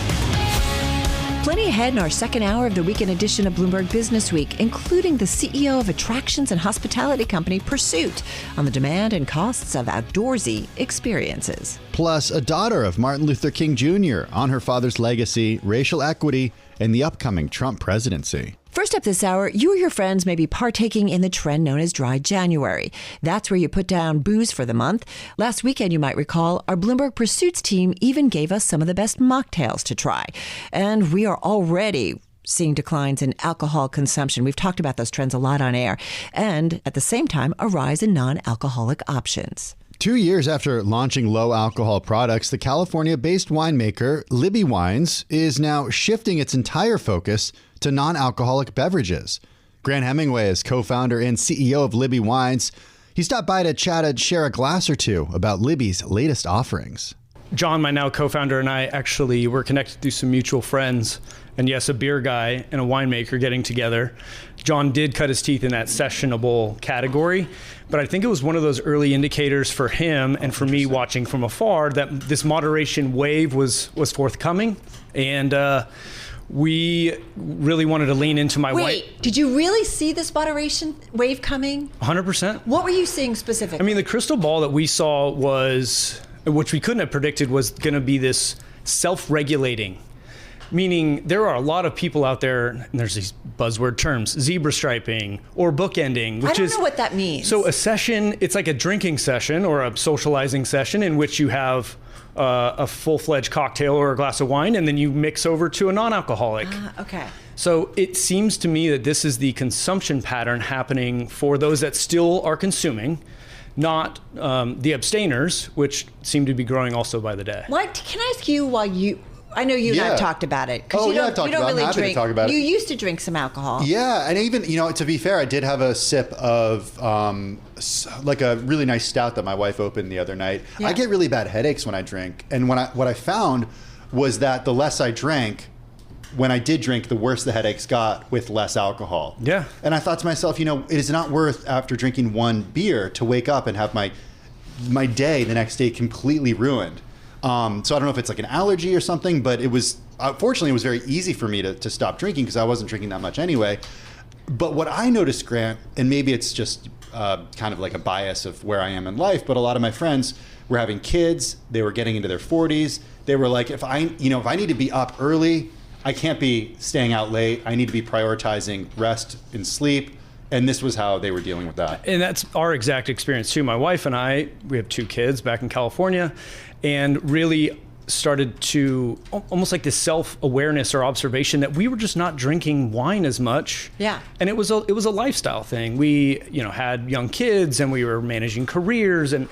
Plenty ahead in our second hour of the weekend edition of Bloomberg Business Week, including the CEO of attractions and hospitality company Pursuit on the demand and costs of outdoorsy experiences. Plus, a daughter of Martin Luther King Jr. on her father's legacy, racial equity, and the upcoming Trump presidency. First up this hour, you or your friends may be partaking in the trend known as Dry January. That's where you put down booze for the month. Last weekend, you might recall, our Bloomberg Pursuits team even gave us some of the best mocktails to try. And we are already seeing declines in alcohol consumption. We've talked about those trends a lot on air. And at the same time, a rise in non-alcoholic options. 2 years after launching low-alcohol products, the California-based winemaker Libby Wines is now shifting its entire focus to non-alcoholic beverages. Grant Hemingway is co-founder and CEO of Libby Wines. He stopped by to chat and share a glass or two about Libby's latest offerings. John, my now co-founder, and I actually were connected through some mutual friends. And yes, a beer guy and a winemaker getting together. John did cut his teeth in that sessionable category, but I think it was one of those early indicators for him and for me watching from afar that this moderation wave was forthcoming. And we really wanted to lean into my Wait, did you really see this moderation wave coming? 100%. What were you seeing specifically? I mean, the crystal ball that we saw was, which we couldn't have predicted, was going to be this self-regulating. Meaning there are a lot of people out there, and there's these buzzword terms, zebra striping or bookending, which I don't know what that means. So a session, it's like a drinking session or a socializing session in which you have a full-fledged cocktail or a glass of wine, and then you mix over to a non-alcoholic. Okay. So it seems to me that this is the consumption pattern happening for those that still are consuming, not the abstainers, which seem to be growing also by the day. What? Can I ask you why you... I know you and I have talked about it. Oh, you I've talked about it. I'm happy to talk about it. You used to drink some alcohol. Yeah, and even, to be fair, I did have a sip of like a really nice stout that my wife opened the other night. Yeah. I get really bad headaches when I drink. And what I found was that the less I drank, when I did drink, the worse the headaches got with less alcohol. Yeah. And I thought to myself, it is not worth, after drinking one beer, to wake up and have my day the next day completely ruined. So I don't know if it's like an allergy or something, but it was, fortunately, it was very easy for me to stop drinking because I wasn't drinking that much anyway. But what I noticed, Grant, and maybe it's just kind of like a bias of where I am in life, but a lot of my friends were having kids, they were getting into their 40s. They were like, if I need to be up early, I can't be staying out late. I need to be prioritizing rest and sleep. And this was how they were dealing with that. And that's our exact experience too. My wife and I, we have 2 kids back in California, and really started to almost like this self-awareness or observation that we were just not drinking wine as much. Yeah. And it was a lifestyle thing. We, had young kids and we were managing careers, and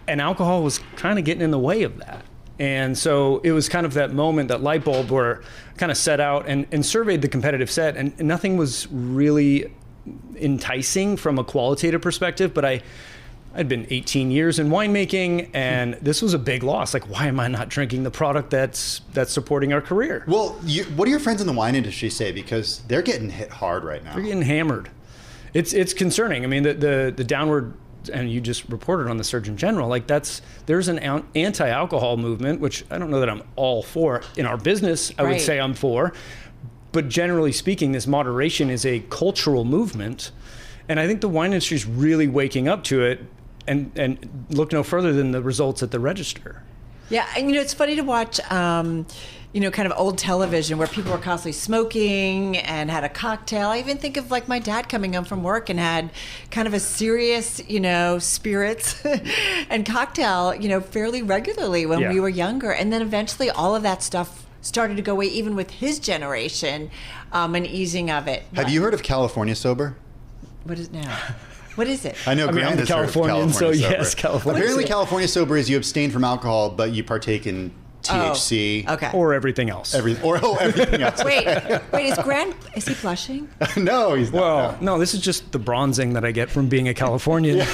alcohol was kind of getting in the way of that. And so it was kind of that moment, that light bulb where I kind of set out and surveyed the competitive set, and nothing was really enticing from a qualitative perspective, but I'd been 18 years in winemaking, and this was a big loss. Like, why am I not drinking the product that's supporting our career? Well, what do your friends in the wine industry say? Because they're getting hit hard right now. They're getting hammered. It's concerning. I mean, the downward, and you just reported on the Surgeon General, like there's an anti-alcohol movement, which I don't know that I'm all for. In our business, I would say I'm for. But generally speaking, this moderation is a cultural movement. And I think the wine industry is really waking up to it, and look no further than the results at the register. Yeah, and it's funny to watch, kind of old television where people were constantly smoking and had a cocktail. I even think of like my dad coming home from work and had kind of a serious, spirits and cocktail, fairly regularly when we were younger. And then eventually all of that stuff started to go away, even with his generation, and easing of it. Have you heard of California sober? What is it now? What is it? I know Grant has heard of California sober. Yes, California. Apparently, California sober is you abstain from alcohol, but you partake in THC. Okay. Or everything else. Everything else. Wait, is he blushing? No, he's not. Well, no, this is just the bronzing that I get from being a Californian.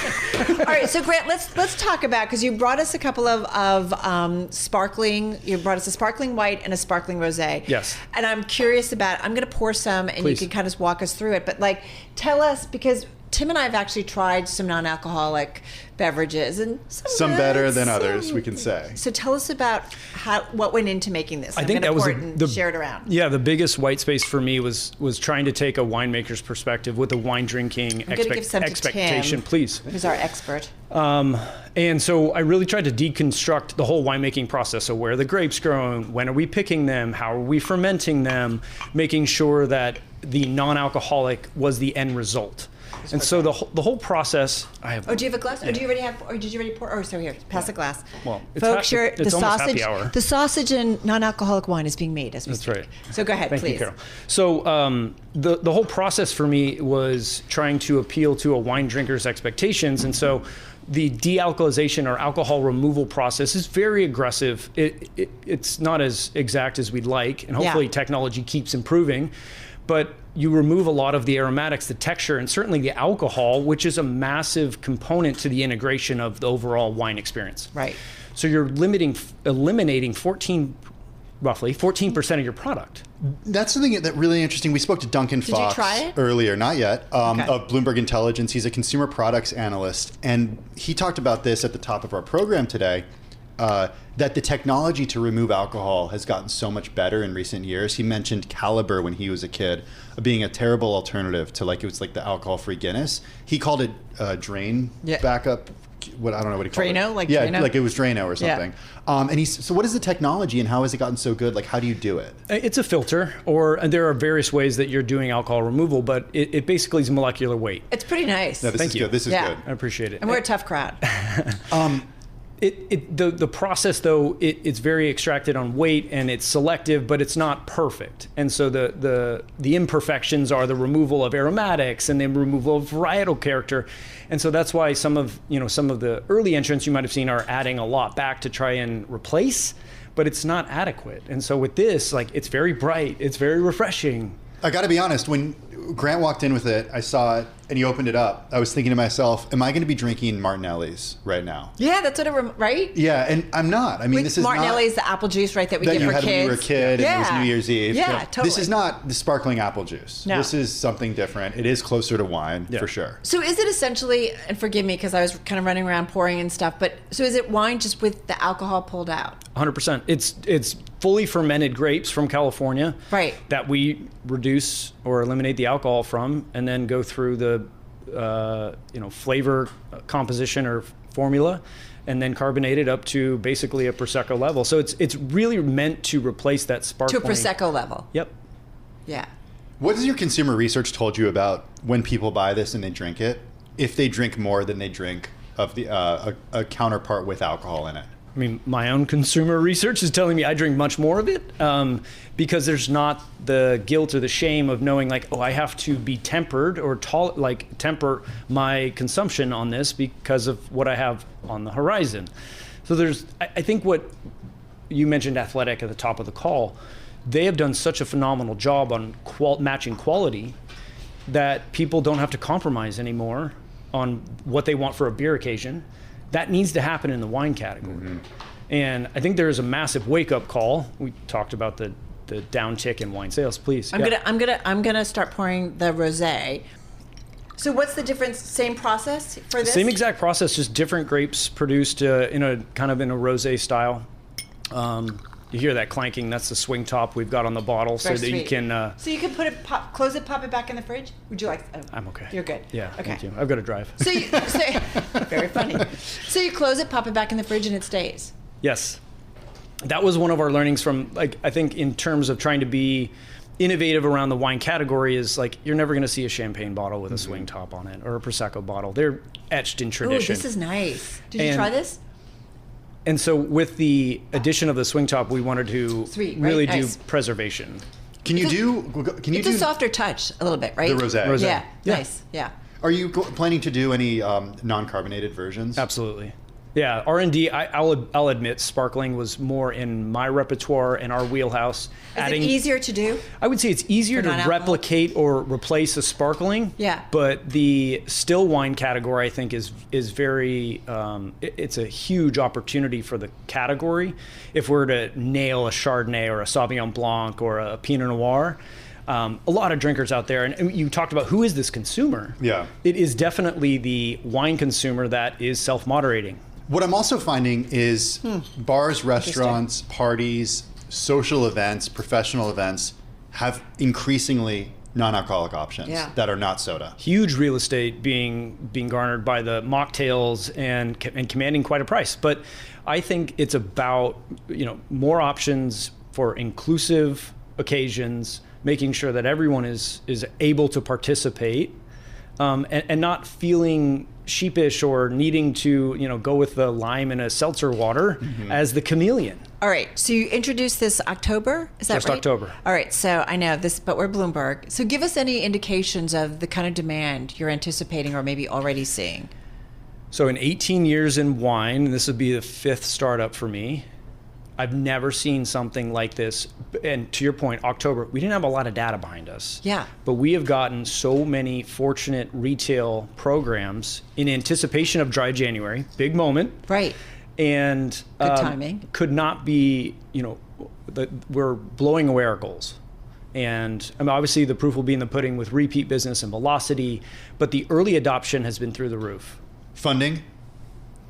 right, so Grant, let's talk about, because you brought us a couple of sparkling. You brought us a sparkling white and a sparkling rosé. Yes. And I'm curious about. I'm going to pour some, and Please. you can kind of walk us through it. But like, tell us, because Tim and I have actually tried some non-alcoholic beverages, and some better than others, we can say. So tell us about what went into making this. I think that was share it around. Yeah, the biggest white space for me was trying to take a winemaker's perspective with a wine drinking expectation. Tim, please, who's our expert. And so I really tried to deconstruct the whole winemaking process. So where are the grapes grown? When are we picking them? How are we fermenting them? Making sure that the non-alcoholic was the end result. And so the whole process. Do you have a glass? Yeah. Or do you already have? Or did you already pour? Oh, so here, pass the glass. Well, folks, it's almost happy hour. The sausage and non-alcoholic wine is being made as we speak. That's right. So go ahead, Thank please. you, Carol. So the whole process for me was trying to appeal to a wine drinker's expectations, and so the dealcoholization or alcohol removal process is very aggressive. It's not as exact as we'd like, and hopefully technology keeps improving. But you remove a lot of the aromatics, the texture, and certainly the alcohol, which is a massive component to the integration of the overall wine experience. Right. So you're eliminating roughly 14% of your product. That's something that really interesting. We spoke to Duncan Fox Did you try it? Earlier, not yet, Okay. of Bloomberg Intelligence. He's a consumer products analyst, and he talked about this at the top of our program today. That the technology to remove alcohol has gotten so much better in recent years. He mentioned Caliber when he was a kid being a terrible alternative to it was the alcohol-free Guinness. He called it drain backup. I don't know what he called it. Drano, like yeah, Drano? like it was Drano or something. Yeah. And so what is the technology and how has it gotten so good? Like, how do you do it? It's a filter, and there are various ways that you're doing alcohol removal, but it basically is molecular weight. It's pretty nice. No, this is good. This is good. I appreciate it. And we're a tough crowd. The process, though, it's very extracted on weight and it's selective, but it's not perfect. And so the imperfections are the removal of aromatics and the removal of varietal character. And so that's why some of the early entrants you might have seen are adding a lot back to try and replace, but it's not adequate. And so with this, it's very bright, it's very refreshing. I got to be honest, when Grant walked in with it, I saw it, and he opened it up. I was thinking to myself, am I going to be drinking Martinelli's right now? Yeah, that's what right? Yeah, and I'm not. I mean, this is Martinelli's, the apple juice, right, that we get you for had kids. When you were a kid, and it was New Year's Eve. Yeah, totally. This is not the sparkling apple juice. No. This is something different. It is closer to wine, for sure. So is it essentially, and forgive me because I was kind of running around pouring and stuff, but so is it wine just with the alcohol pulled out? 100%. It's fully fermented grapes from California, right, that we reduce or eliminate the alcohol from, and then go through the flavor composition or formula, and then carbonate it up to basically a Prosecco level. So it's really meant to replace that sparkling. To a Prosecco level. Yep. Yeah. What has your consumer research told you about when people buy this and they drink it, if they drink more than they drink of the a counterpart with alcohol in it? I mean, my own consumer research is telling me I drink much more of it because there's not the guilt or the shame of knowing I have to be tempered or temper my consumption on this because of what I have on the horizon. So I think what you mentioned, Athletic, at the top of the call, they have done such a phenomenal job on matching quality that people don't have to compromise anymore on what they want for a beer occasion. That needs to happen in the wine category. Mm-hmm. And I think there is a massive wake-up call. We talked about the downtick in wine sales. Please. I'm gonna start pouring the rosé. So what's the difference? Same process for this? Same exact process, just different grapes produced in a rosé style. You hear that clanking? That's the swing top we've got on the bottle, so that you can. So you can put it, close it, pop it back in the fridge. Would you like? I'm okay. You're good. Yeah. Okay. Thank you. I've got to drive. So very funny. So you close it, pop it back in the fridge, and it stays. Yes, that was one of our learnings from I think in terms of trying to be innovative around the wine category is you're never going to see a champagne bottle with a swing top on it or a Prosecco bottle. They're etched in tradition. Oh, this is nice. Did you try this? And so with the addition of the swing top, we wanted to really do preservation. It's a softer touch a little bit, right? The rosé. Yeah. Nice. Yeah. Are you planning to do any non-carbonated versions? Absolutely. Yeah, R&D, I'll admit, sparkling was more in my repertoire and our wheelhouse. Is it easier to do? I would say it's easier to replicate or replace a sparkling. Yeah. But the still wine category, I think, is very, it's a huge opportunity for the category. If we're to nail a Chardonnay or a Sauvignon Blanc or a Pinot Noir, a lot of drinkers out there, and you talked about who is this consumer? Yeah. It is definitely the wine consumer that is self-moderating. What I'm also finding is bars, restaurants, parties, social events, professional events have increasingly non-alcoholic options that are not soda. Huge real estate being garnered by the mocktails and commanding quite a price. But I think it's about more options for inclusive occasions, making sure that everyone is able to participate, and not feeling sheepish or needing to go with the lime in a seltzer water as the chameleon. All right, so you introduced this October, is that Just right? October. All right, so I know this, but we're Bloomberg. So give us any indications of the kind of demand you're anticipating or maybe already seeing. So in 18 years in wine, and this would be the 5th startup for me, I've never seen something like this. And to your point, October, we didn't have a lot of data behind us. Yeah. But we have gotten so many fortunate retail programs in anticipation of Dry January, big moment. Right. And good timing. Could not be, we're blowing away our goals. And obviously the proof will be in the pudding with repeat business and velocity, but the early adoption has been through the roof. Funding?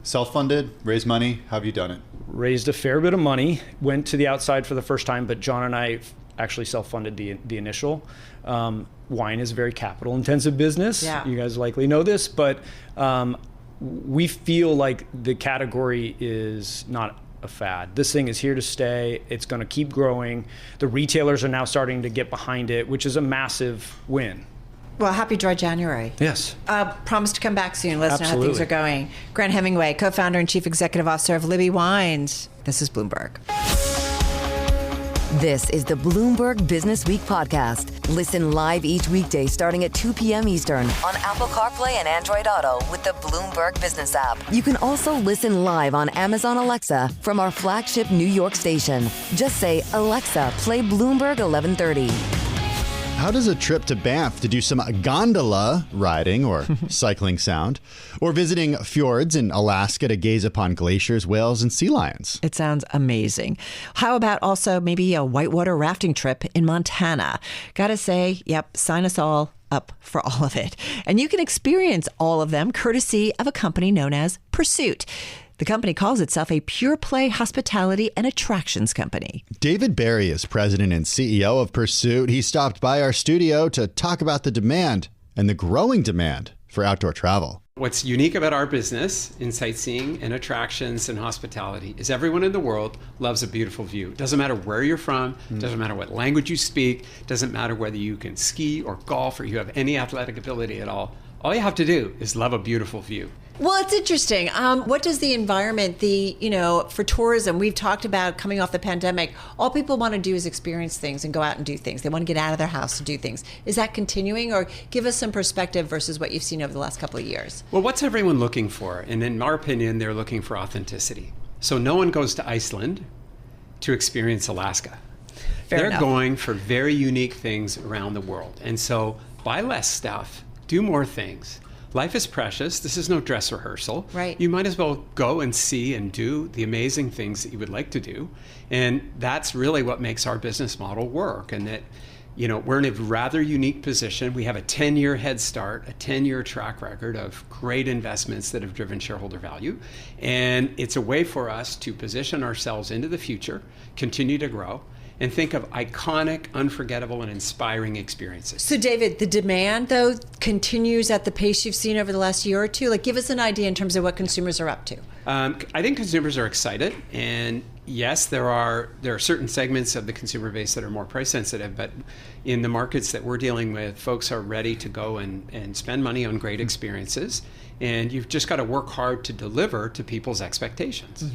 Self-funded? Raise money? How have you done it? Raised a fair bit of money, went to the outside for the first time, but John and I actually self-funded the initial. Wine is a very capital-intensive business. Yeah. You guys likely know this, but we feel like the category is not a fad. This thing is here to stay. It's going to keep growing. The retailers are now starting to get behind it, which is a massive win. Well, happy Dry January. Yes. Promise to come back soon. Let us know how things Absolutely. are going. Grant Hemingway, co-founder and chief executive officer of Libby Wines. This is Bloomberg. This is the Bloomberg Business Week podcast. Listen live each weekday starting at 2 p.m. Eastern on Apple CarPlay and Android Auto with the Bloomberg Business App. You can also listen live on Amazon Alexa from our flagship New York station. Just say, Alexa, play Bloomberg 1130. How does a trip to Banff to do some gondola riding or cycling sound? Or visiting fjords in Alaska to gaze upon glaciers, whales, and sea lions? It sounds amazing. How about also maybe a whitewater rafting trip in Montana? Gotta say, yep, sign us all up for all of it. And you can experience all of them courtesy of a company known as Pursuit. The company calls itself a pure play hospitality and attractions company. David Barry is president and CEO of Pursuit. He stopped by our studio to talk about the demand and the growing demand for outdoor travel. What's unique about our business in sightseeing and attractions and hospitality is everyone in the world loves a beautiful view. Doesn't matter where you're from, doesn't matter what language you speak, doesn't matter whether you can ski or golf or you have any athletic ability at all. All you have to do is love a beautiful view. Well, it's interesting. What does the environment, for tourism, we've talked about coming off the pandemic, all people want to do is experience things and go out and do things. They want to get out of their house to do things. Is that continuing, or give us some perspective versus what you've seen over the last couple of years? Well, what's everyone looking for? And in our opinion, they're looking for authenticity. So no one goes to Iceland to experience Alaska. They're going for very unique things around the world. And so buy less stuff, do more things. Life is precious. This is no dress rehearsal. Right. You might as well go and see and do the amazing things that you would like to do. And that's really what makes our business model work. And that, we're in a rather unique position. We have a 10-year head start, a 10-year track record of great investments that have driven shareholder value. And it's a way for us to position ourselves into the future, continue to grow, and think of iconic, unforgettable, and inspiring experiences. So, David, the demand, though, continues at the pace you've seen over the last year or two? Like, give us an idea in terms of what consumers are up to. I think consumers are excited. And yes, there are certain segments of the consumer base that are more price sensitive, but in the markets that we're dealing with, folks are ready to go and spend money on great experiences. And you've just got to work hard to deliver to people's expectations.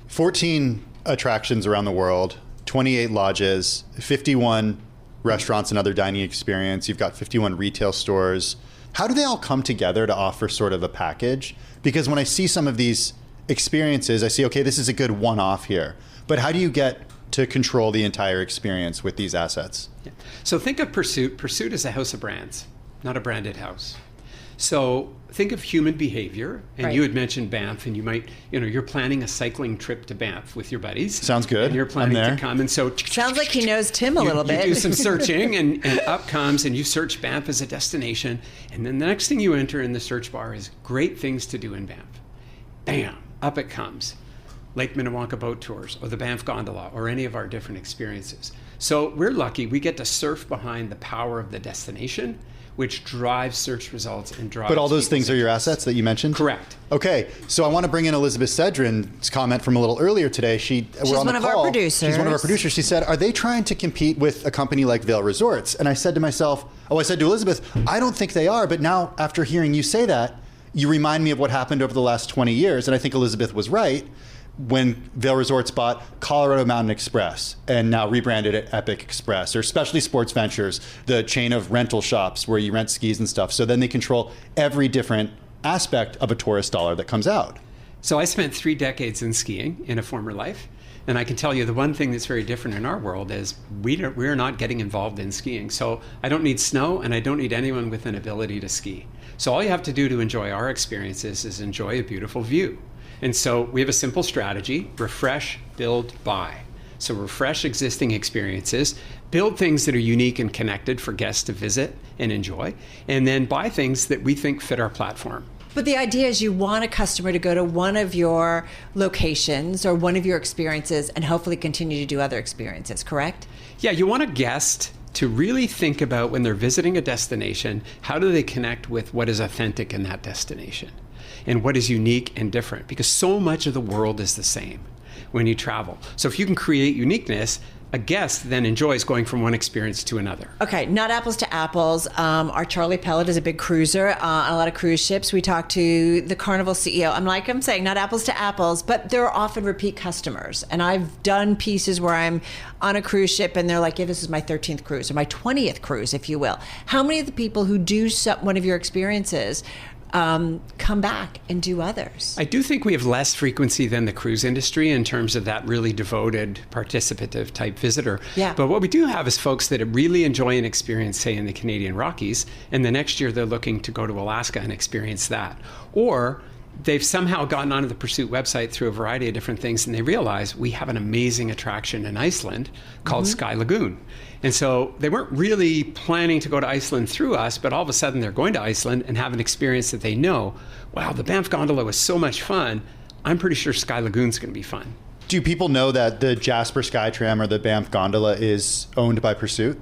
14 attractions around the world. 28 lodges, 51 restaurants and other dining experience. You've got 51 retail stores. How do they all come together to offer sort of a package? Because when I see some of these experiences, I see, okay, this is a good one-off here. But how do you get to control the entire experience with these assets? Yeah. So think of Pursuit. Pursuit is a house of brands, not a branded house. So think of human behavior, and you had mentioned Banff, and you might, you're planning a cycling trip to Banff with your buddies. Sounds good. And you're planning to come, and so sounds like he knows Tim a little bit. You do some searching, and up comes, and you search Banff as a destination, and then the next thing you enter in the search bar is great things to do in Banff. Bam, up it comes. Lake Minnewanka boat tours, or the Banff gondola, or any of our different experiences. So we're lucky we get to surf behind the power of the destination, which drives search results and drives. But all those things are your assets that you mentioned? Correct. Okay, so I want to bring in Elizabeth Sedrin's comment from a little earlier today. She's one of our producers. She's one of our producers. She said, are they trying to compete with a company like Vail Resorts? And I said to myself, I said to Elizabeth, I don't think they are. But now, after hearing you say that, you remind me of what happened over the last 20 years. And I think Elizabeth was right when Vail Resorts bought Colorado Mountain Express and now rebranded it Epic Express, or Specialty Sports Ventures, the chain of rental shops where you rent skis and stuff. So then they control every different aspect of a tourist dollar that comes out. So I spent 3 decades in skiing in a former life. And I can tell you the one thing that's very different in our world is we're not getting involved in skiing. So I don't need snow, and I don't need anyone with an ability to ski. So all you have to do to enjoy our experiences is enjoy a beautiful view. And so we have a simple strategy: refresh, build, buy. So refresh existing experiences, build things that are unique and connected for guests to visit and enjoy, and then buy things that we think fit our platform. But the idea is you want a customer to go to one of your locations or one of your experiences and hopefully continue to do other experiences, correct? Yeah, you want a guest to really think about, when they're visiting a destination, how do they connect with what is authentic in that destination and what is unique and different, because so much of the world is the same when you travel. So if you can create uniqueness, a guest then enjoys going from one experience to another. Okay, not apples to apples. Our Charlie Pellet is a big cruiser on a lot of cruise ships. We talked to the Carnival CEO. I'm saying not apples to apples, but they're often repeat customers. And I've done pieces where I'm on a cruise ship and they're like, yeah, this is my 13th cruise or my 20th cruise, if you will. How many of the people who do one of your experiences come back and do others? I do think we have less frequency than the cruise industry in terms of that really devoted, participative type visitor. Yeah. But what we do have is folks that really enjoy an experience, say, in the Canadian Rockies, and the next year they're looking to go to Alaska and experience that. Or they've somehow gotten onto the Pursuit website through a variety of different things, and they realize we have an amazing attraction in Iceland called Sky Lagoon. And so they weren't really planning to go to Iceland through us, but all of a sudden they're going to Iceland and have an experience that they know, wow, the Banff Gondola was so much fun. I'm pretty sure Sky Lagoon's going to be fun. Do people know that the Jasper Skytram or the Banff Gondola is owned by Pursuit?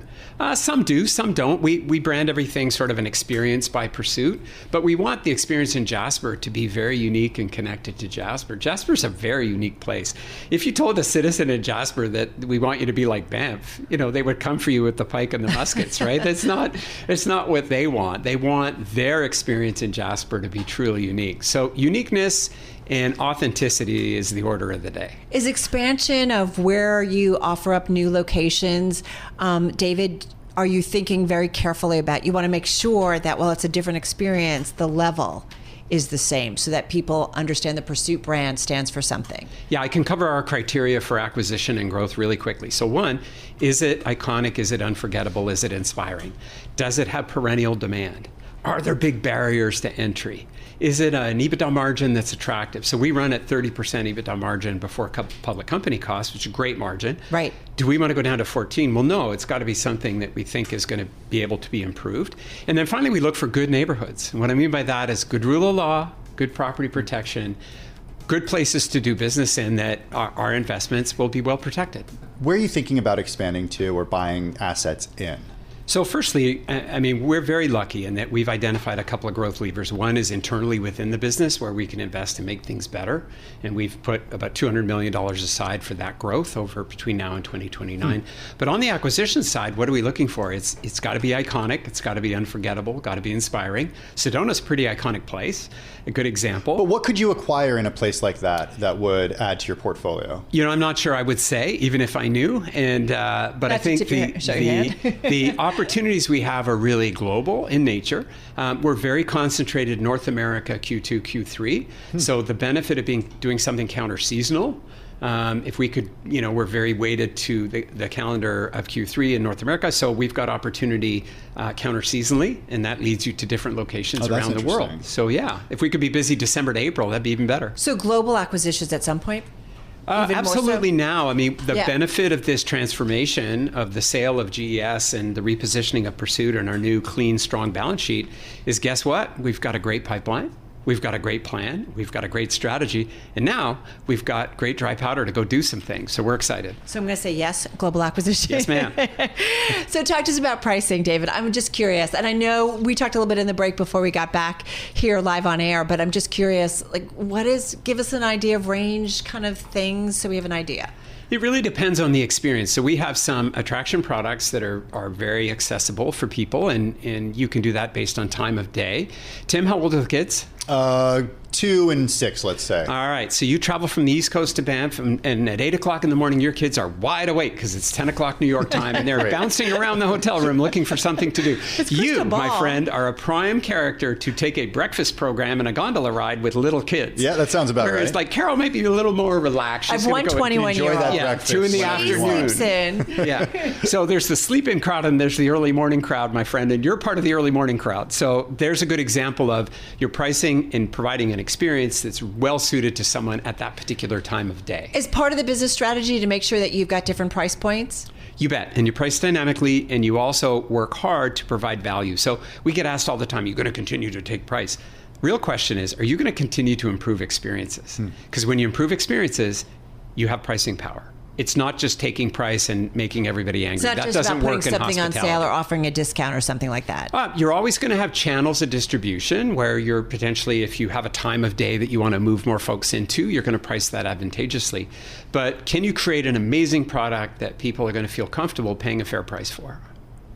Some do, some don't. We brand everything sort of an experience by Pursuit, but we want the experience in Jasper to be very unique and connected to Jasper. Jasper's a very unique place. If you told a citizen in Jasper that we want you to be like Banff, they would come for you with the pike and the muskets, right? It's not what they want. They want their experience in Jasper to be truly unique. So uniqueness and authenticity is the order of the day. Is expansion of where you offer up new locations, David, are you thinking very carefully about, you want to make sure that while it's a different experience, the level is the same so that people understand the Pursuit brand stands for something? Yeah, I can cover our criteria for acquisition and growth really quickly. So one, is it iconic? Is it unforgettable? Is it inspiring? Does it have perennial demand? Are there big barriers to entry? Is it an EBITDA margin that's attractive? So we run at 30% EBITDA margin before public company costs, which is a great margin. Right. Do we want to go down to 14? Well, no, it's got to be something that we think is going to be able to be improved. And then finally, we look for good neighborhoods. And what I mean by that is good rule of law, good property protection, good places to do business in that our investments will be well protected. Where are you thinking about expanding to or buying assets in? So firstly, we're very lucky in that we've identified a couple of growth levers. One is internally within the business where we can invest and make things better. And we've put about $200 million aside for that growth over between now and 2029. But on the acquisition side, what are we looking for? It's got to be iconic. It's got to be unforgettable. Got to be inspiring. Sedona's a pretty iconic place. A good example. But what could you acquire in a place like that would add to your portfolio? I'm not sure I would say, even if I knew. And but I think the opportunities we have are really global in nature. We're very concentrated North America, Q2, Q3. So the benefit of doing something counter-seasonal, if we could, we're very weighted to the calendar of Q3 in North America. So we've got opportunity counter-seasonally, and that leads you to different locations around the world. So yeah, if we could be busy December to April, that'd be even better. So global acquisitions at some point? Absolutely now. I mean, the benefit of this transformation of the sale of GES and the repositioning of Pursuit and our new clean, strong balance sheet is, guess what? We've got a great pipeline. We've got a great plan. We've got a great strategy. And now we've got great dry powder to go do some things. So we're excited. So I'm going to say yes, global acquisition. Yes, ma'am. So talk to us about pricing, David. I'm just curious. And I know we talked a little bit in the break before we got back here live on air, but I'm just curious, give us an idea of range kind of things so we have an idea. It really depends on the experience. So we have some attraction products that are very accessible for people, and you can do that based on time of day. Tim, how old are the kids? 2 and 6, let's say. All right. So you travel from the East Coast to Banff, and at 8 o'clock in the morning, your kids are wide awake because it's 10 o'clock New York time, and they're bouncing around the hotel room looking for something to do. You, my friend, are a prime character to take a breakfast program and a gondola ride with little kids. Yeah, that sounds about right. Whereas Carol may be a little more relaxed. I've one 21-year-old. Yeah, 2 in the afternoon. Sleeps in. Yeah. So there's the sleep-in crowd and there's the early morning crowd, my friend, and you're part of the early morning crowd. So there's a good example of your pricing and providing an experience that's well suited to someone at that particular time of day. Is part of the business strategy to make sure that you've got different price points? You bet. And you price dynamically, and you also work hard to provide value. So we get asked all the time, are you going to continue to take price? Real question is, are you going to continue to improve experiences? Because when you improve experiences, you have pricing power. It's not just taking price and making everybody angry. It's not that just doesn't about work putting in something on hospitality. sale or offering a discount or something like that. You're always going to have channels of distribution where you're potentially, if you have a time of day that you want to move more folks into, you're going to price that advantageously. But can you create an amazing product that people are going to feel comfortable paying a fair price for?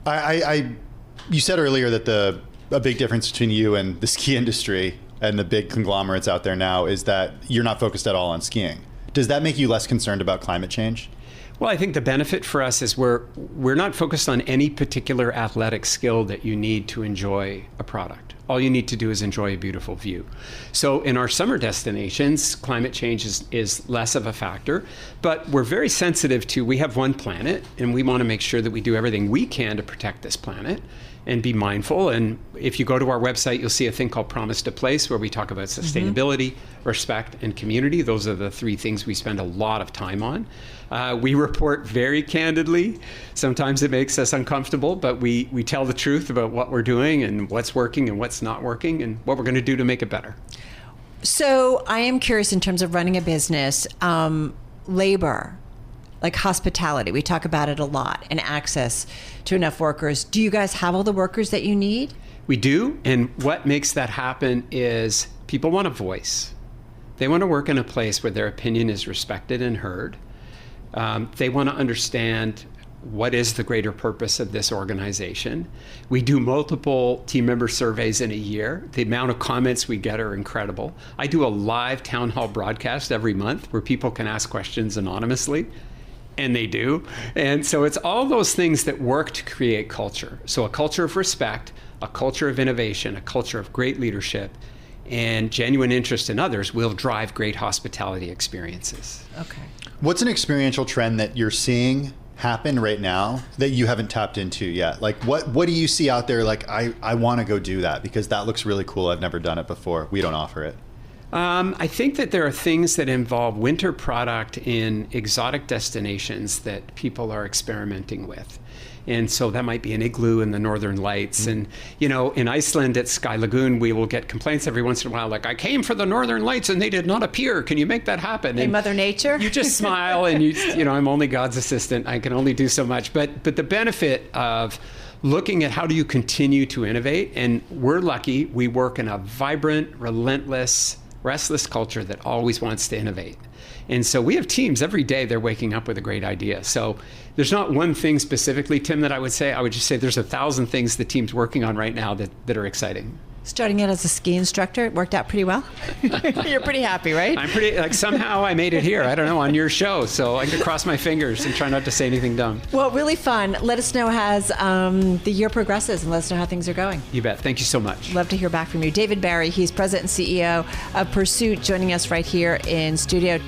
You said earlier that a big difference between you and the ski industry and the big conglomerates out there now is that you're not focused at all on skiing. Does that make you less concerned about climate change? Well, I think the benefit for us is we're not focused on any particular athletic skill that you need to enjoy a product. All you need to do is enjoy a beautiful view. So in our summer destinations, climate change is less of a factor, but we're very sensitive to, we have one planet, and we want to make sure that we do everything we can to protect this planet and be mindful. And if you go to our website, you'll see a thing called Promise to Place, where we talk about sustainability, respect, and community. Those are the 3 things we spend a lot of time on. We report very candidly. Sometimes it makes us uncomfortable, but we tell the truth about what we're doing and what's working and what's not working and what we're going to do to make it better. So I am curious in terms of running a business, labor, like hospitality. We talk about it a lot, and access to enough workers. Do you guys have all the workers that you need? We do, and what makes that happen is people want a voice. They want to work in a place where their opinion is respected and heard. They want to understand what is the greater purpose of this organization. We do multiple team member surveys in a year. The amount of comments we get are incredible. I do a live town hall broadcast every month where people can ask questions anonymously, and they do. And so it's all those things that work to create culture. So a culture of respect, a culture of innovation, a culture of great leadership, and genuine interest in others will drive great hospitality experiences. Okay. What's an experiential trend that you're seeing happen right now that you haven't tapped into yet? Like what do you see out there? Like, I want to go do that because that looks really cool. I've never done it before. We don't offer it. I think that there are things that involve winter product in exotic destinations that people are experimenting with. And so that might be an igloo in the Northern Lights. And, in Iceland at Sky Lagoon, we will get complaints every once in a while, like, I came for the Northern Lights and they did not appear. Can you make that happen? Hey, and Mother Nature? You just smile and I'm only God's assistant. I can only do so much. But the benefit of looking at how do you continue to innovate, and we're lucky, we work in a vibrant, relentless, restless culture that always wants to innovate. And so we have teams every day, they're waking up with a great idea. So there's not one thing specifically, Tim, that I would say. I would just say there's 1,000 things the team's working on right now that are exciting. Starting out as a ski instructor, it worked out pretty well. You're pretty happy, right? I'm pretty, somehow I made it here. I don't know, on your show. So I can cross my fingers and try not to say anything dumb. Well, really fun. Let us know as the year progresses and let us know how things are going. You bet. Thank you so much. Love to hear back from you. David Barry, he's president and CEO of Pursuit, joining us right here in studio.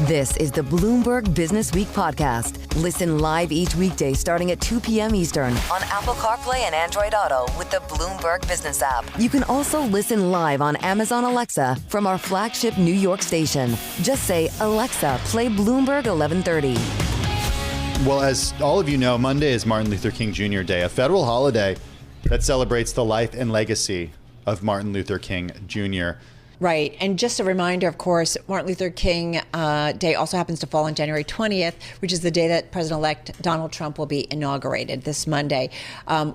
This is the Bloomberg Business Week podcast. Listen live each weekday starting at 2 p.m. Eastern on Apple CarPlay and Android Auto with the Bloomberg Business App. You can also listen live on Amazon Alexa from our flagship New York station. Just say, Alexa, play Bloomberg 1130. Well, as all of you know, Monday is Martin Luther King Jr. Day, a federal holiday that celebrates the life and legacy of Martin Luther King Jr. Right. And just a reminder, of course, Martin Luther King Day also happens to fall on January 20th, which is the day that President-elect Donald Trump will be inaugurated this Monday. Tim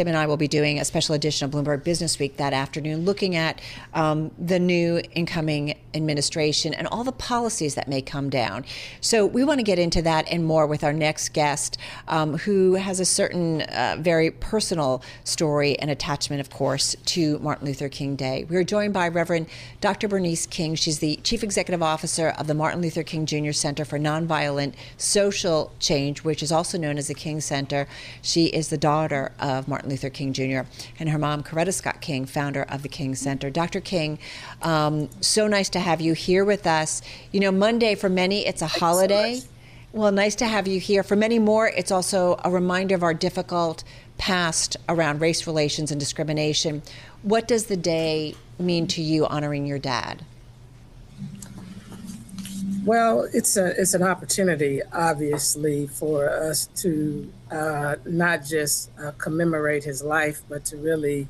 and I will be doing a special edition of Bloomberg Business Week that afternoon, looking at the new incoming administration and all the policies that may come down. So we want to get into that and more with our next guest, who has a certain very personal story and attachment, of course, to Martin Luther King Day. We are joined by Reverend Dr. Bernice King. She's the Chief Executive Officer of the Martin Luther King Jr. Center for Nonviolent Social Change, which is also known as the King Center. She is the daughter of Martin Luther King Jr. and her mom, Coretta Scott King, founder of the King Center. Dr. King, so nice to have you here with us. You know, Monday for many, it's a holiday. So well, nice to have you here. For many more, it's also a reminder of our difficult past around race relations and discrimination. What does the day mean to you, honoring your dad? Well, it's an opportunity, obviously, for us to not just commemorate his life, but to really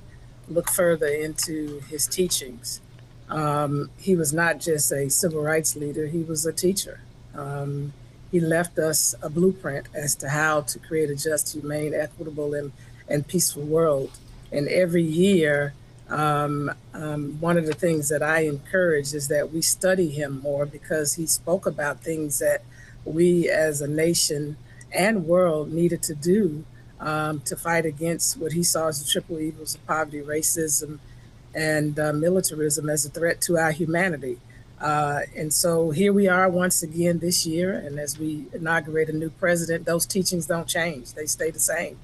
look further into his teachings. He was not just a civil rights leader, he was a teacher. He left us a blueprint as to how to create a just, humane, equitable, and peaceful world. And every year, one of the things that I encourage is that we study him more, because he spoke about things that we as a nation and world needed to do to fight against what he saw as the triple evils of poverty, racism, and militarism as a threat to our humanity. And so here we are once again this year, and as we inaugurate a new president, those teachings don't change. They stay the same.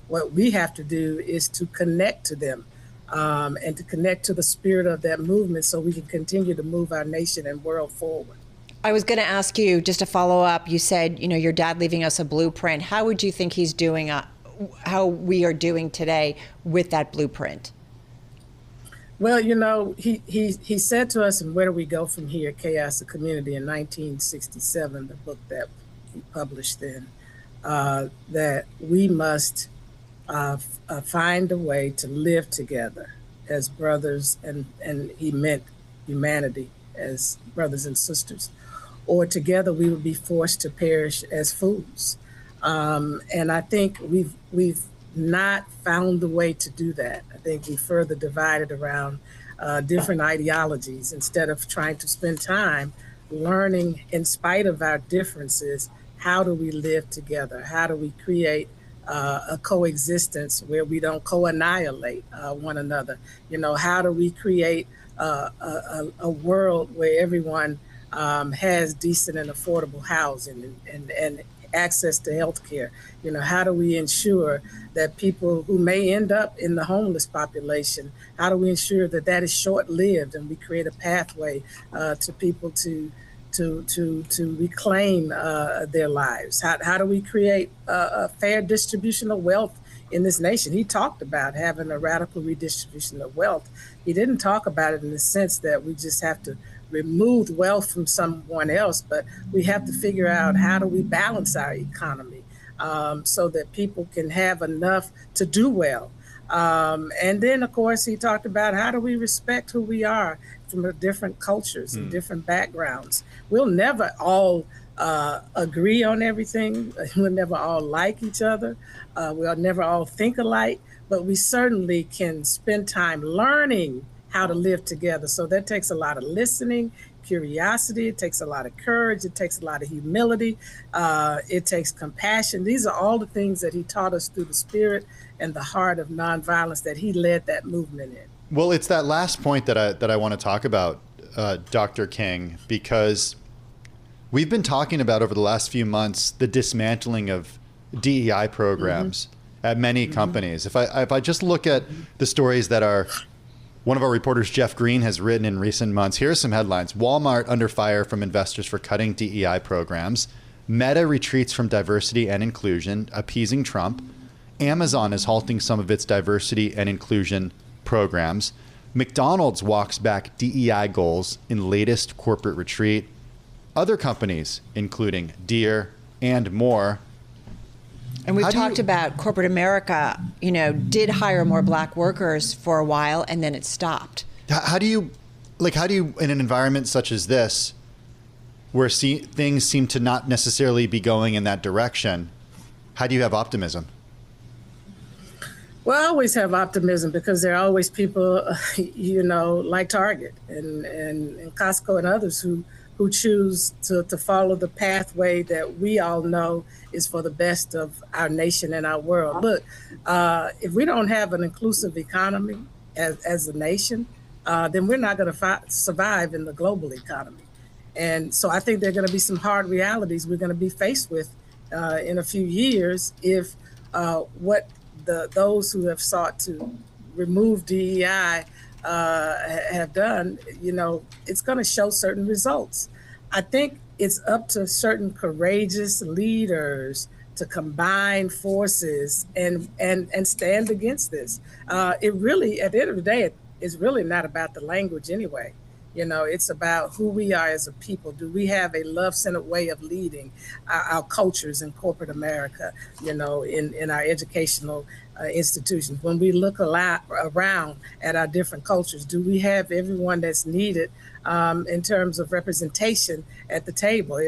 What we have to do is to connect to them and to connect to the spirit of that movement so we can continue to move our nation and world forward. I was going to ask you, just to follow up, you said, you know, your dad leaving us a blueprint. How would you think he's doing, how we are doing today with that blueprint? Well, you know, he said to us in Where Do We Go From Here, Chaos of Community in 1967, the book that he published then, that we must find a way to live together as brothers, and he meant humanity as brothers and sisters, or together we would be forced to perish as fools. And I think we've not found the way to do that. I think we further divided around different ideologies instead of trying to spend time learning, in spite of our differences, how do we live together? How do we create a coexistence where we don't co-annihilate one another? You know, how do we create a world where everyone has decent and affordable housing and access to health care? You know, how do we ensure that people who may end up in the homeless population, how do we ensure that that is short-lived and we create a pathway to people to reclaim their lives? How do we create a fair distribution of wealth in this nation? He talked about having a radical redistribution of wealth. He didn't talk about it in the sense that we just have to remove wealth from someone else, but we have to figure out how do we balance our economy so that people can have enough to do well. And then, of course, he talked about how do we respect who we are from different cultures and different backgrounds. We'll never all agree on everything. We'll never all like each other. We'll never all think alike, but we certainly can spend time learning how to live together. So that takes a lot of listening, curiosity. It takes a lot of courage. It takes a lot of humility. It takes compassion. These are all the things that he taught us through the spirit and the heart of nonviolence that he led that movement in. Well, it's that last point that I want to talk about, Dr. King, because we've been talking about over the last few months the dismantling of DEI programs at many companies. If I just look at the stories that one of our reporters, Jeff Green, has written in recent months, here are some headlines. Walmart under fire from investors for cutting DEI programs. Meta retreats from diversity and inclusion, appeasing Trump. Amazon is halting some of its diversity and inclusion programs. McDonald's walks back DEI goals in latest corporate retreat. Other companies, including Deere and more. And we've talked about corporate America, did hire more black workers for a while, and then it stopped. How do you, in an environment such as this, where things seem to not necessarily be going in that direction, how do you have optimism? Well, I always have optimism because there are always people, like Target and Costco and others who choose to follow the pathway that we all know is for the best of our nation and our world. Look, if we don't have an inclusive economy as a nation, then we're not going to survive in the global economy. And so I think there are going to be some hard realities we're going to be faced with in a few years if what those who have sought to remove DEI have done, it's going to show certain results. I think it's up to certain courageous leaders to combine forces and stand against this. It really, at the end of the day, it's really not about the language anyway. It's about who we are as a people. Do we have a love-centered way of leading our cultures in corporate America, in our educational institutions? When we look around at our different cultures, do we have everyone that's needed in terms of representation at the table?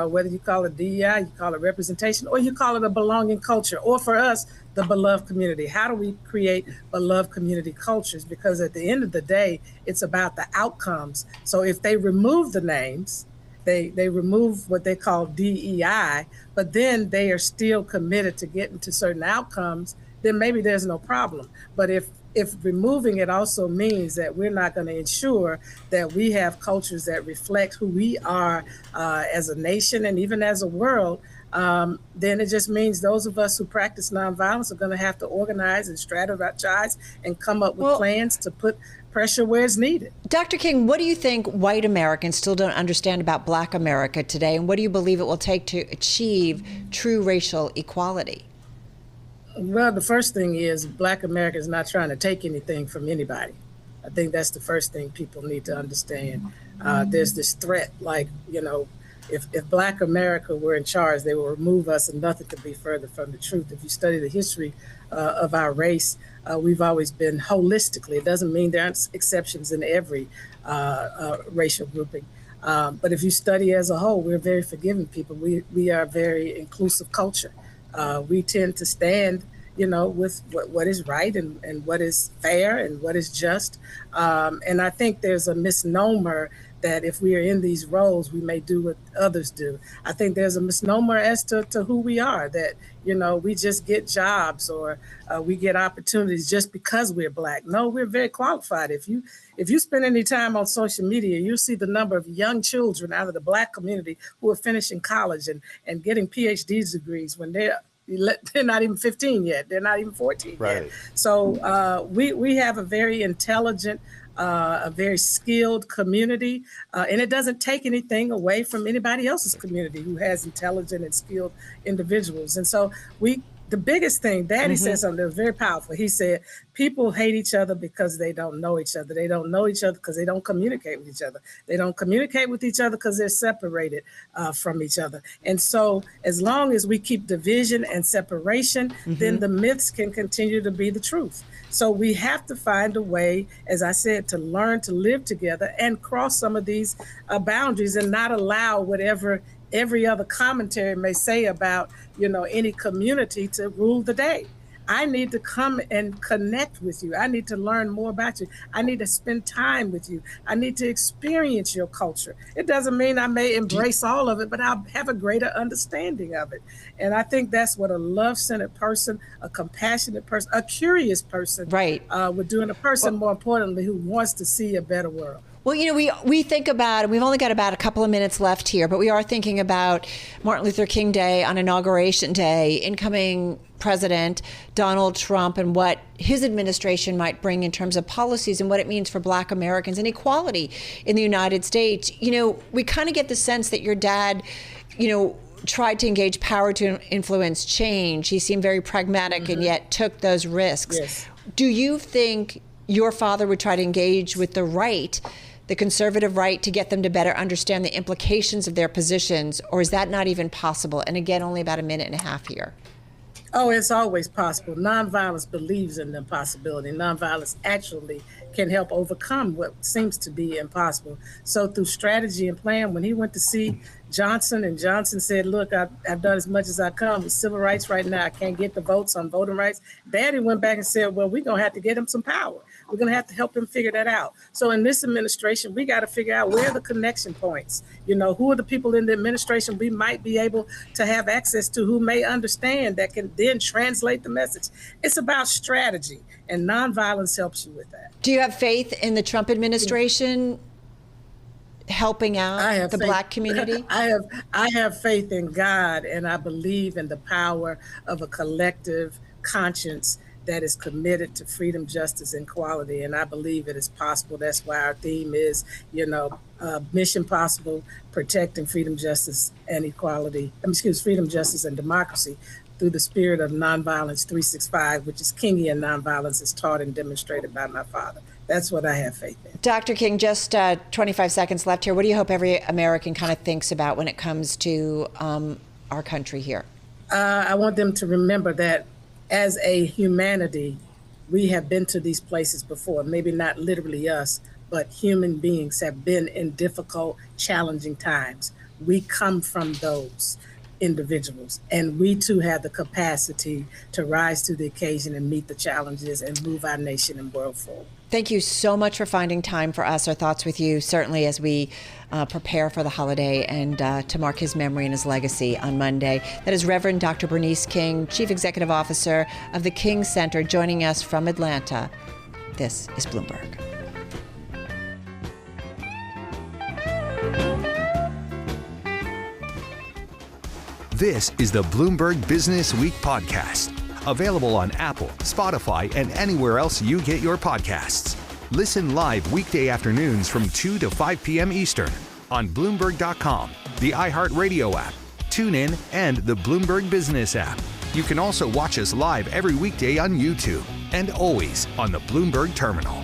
Whether you call it DEI, you call it representation, or you call it a belonging culture, or for us, the beloved community. How do we create beloved community cultures? Because at the end of the day, it's about the outcomes. So if they remove the names, they remove what they call DEI, but then they are still committed to getting to certain outcomes, then maybe there's no problem. But if removing it also means that we're not going to ensure that we have cultures that reflect who we are as a nation and even as a world, then it just means those of us who practice nonviolence are going to have to organize and strategize and come up with plans to put pressure where it's needed. Dr. King, what do you think white Americans still don't understand about Black America today, and what do you believe it will take to achieve true racial equality? Well, the first thing is Black America is not trying to take anything from anybody. I think that's the first thing people need to understand. There's this threat, if Black America were in charge, they will remove us and nothing could be further from the truth. If you study the history of our race, we've always been holistically. It doesn't mean there aren't exceptions in every racial grouping. But if you study as a whole, we're very forgiving people. We are a very inclusive culture. We tend to stand, with what is right and what is fair and what is just. And I think there's a misnomer that if we are in these roles, we may do what others do. I think there's a misnomer as to who we are, that, we just get jobs or we get opportunities just because we're Black. No, we're very qualified. If you spend any time on social media, you'll see the number of young children out of the Black community who are finishing college and getting PhD degrees when they're not even 15 yet. They're not even 14 yet. So we have a very intelligent, a very skilled community, and it doesn't take anything away from anybody else's community who has intelligent and skilled individuals. And so the biggest thing, Daddy said something that was very powerful. He said, people hate each other because they don't know each other. They don't know each other because they don't communicate with each other. They don't communicate with each other because they're separated from each other. And so as long as we keep division and separation, then the myths can continue to be the truth. So we have to find a way, as I said, to learn to live together and cross some of these boundaries and not allow whatever every other commentary may say about, any community to rule the day. I need to come and connect with you. I need to learn more about you. I need to spend time with you. I need to experience your culture. It doesn't mean I may embrace all of it, but I'll have a greater understanding of it. And I think that's what a love-centered person, a compassionate person, a curious person would do, and a person, more importantly, who wants to see a better world. Well, you know, we think about, we've only got about a couple of minutes left here, but we are thinking about Martin Luther King Day on Inauguration Day, incoming President Donald Trump, and what his administration might bring in terms of policies and what it means for Black Americans and equality in the United States. You know, we kind of get the sense that your dad, you know, tried to engage power to influence change. He seemed very pragmatic and yet took those risks. Yes. Do you think your father would try to engage with the right, the conservative right, to get them to better understand the implications of their positions, or is that not even possible? And again, only about a minute and a half here. Oh, it's always possible. Nonviolence believes in the possibility. Nonviolence actually can help overcome what seems to be impossible. So through strategy and plan, when he went to see Johnson, and Johnson said, look, I've done as much as I can with civil rights right now. I can't get the votes on voting rights. Daddy went back and said, well, we're going to have to get him some power. We're going to have to help him figure that out. So in this administration, we got to figure out where are the connection points. You know, who are the people in the administration we might be able to have access to, who may understand, that can then translate the message. It's about strategy, and nonviolence helps you with that. Do you have faith in the Trump administration helping out the Black community? I have faith in God, and I believe in the power of a collective conscience that is committed to freedom, justice, and equality. And I believe it is possible. That's why our theme is, you know, Mission Possible, protecting freedom, justice, and equality. Freedom, justice, and democracy through the spirit of Nonviolence 365, which is Kingian nonviolence, is taught and demonstrated by my father. That's what I have faith in. Dr. King, just 25 seconds left here. What do you hope every American kind of thinks about when it comes to our country here? I want them to remember that as a humanity, we have been to these places before. Maybe not literally us, but human beings have been in difficult, challenging times. We come from those individuals, and we too have the capacity to rise to the occasion and meet the challenges and move our nation and world forward. Thank you so much for finding time for us. Our thoughts with you, certainly, as we prepare for the holiday and to mark his memory and his legacy on Monday. That is Reverend Dr. Bernice King, Chief Executive Officer of the King Center, joining us from Atlanta. This is Bloomberg. This is the Bloomberg Business Week podcast. Available on Apple, Spotify, and anywhere else you get your podcasts. Listen live weekday afternoons from 2 to 5 p.m. Eastern on Bloomberg.com, the iHeartRadio app, TuneIn, and the Bloomberg Business App. You can also watch us live every weekday on YouTube and always on the Bloomberg Terminal.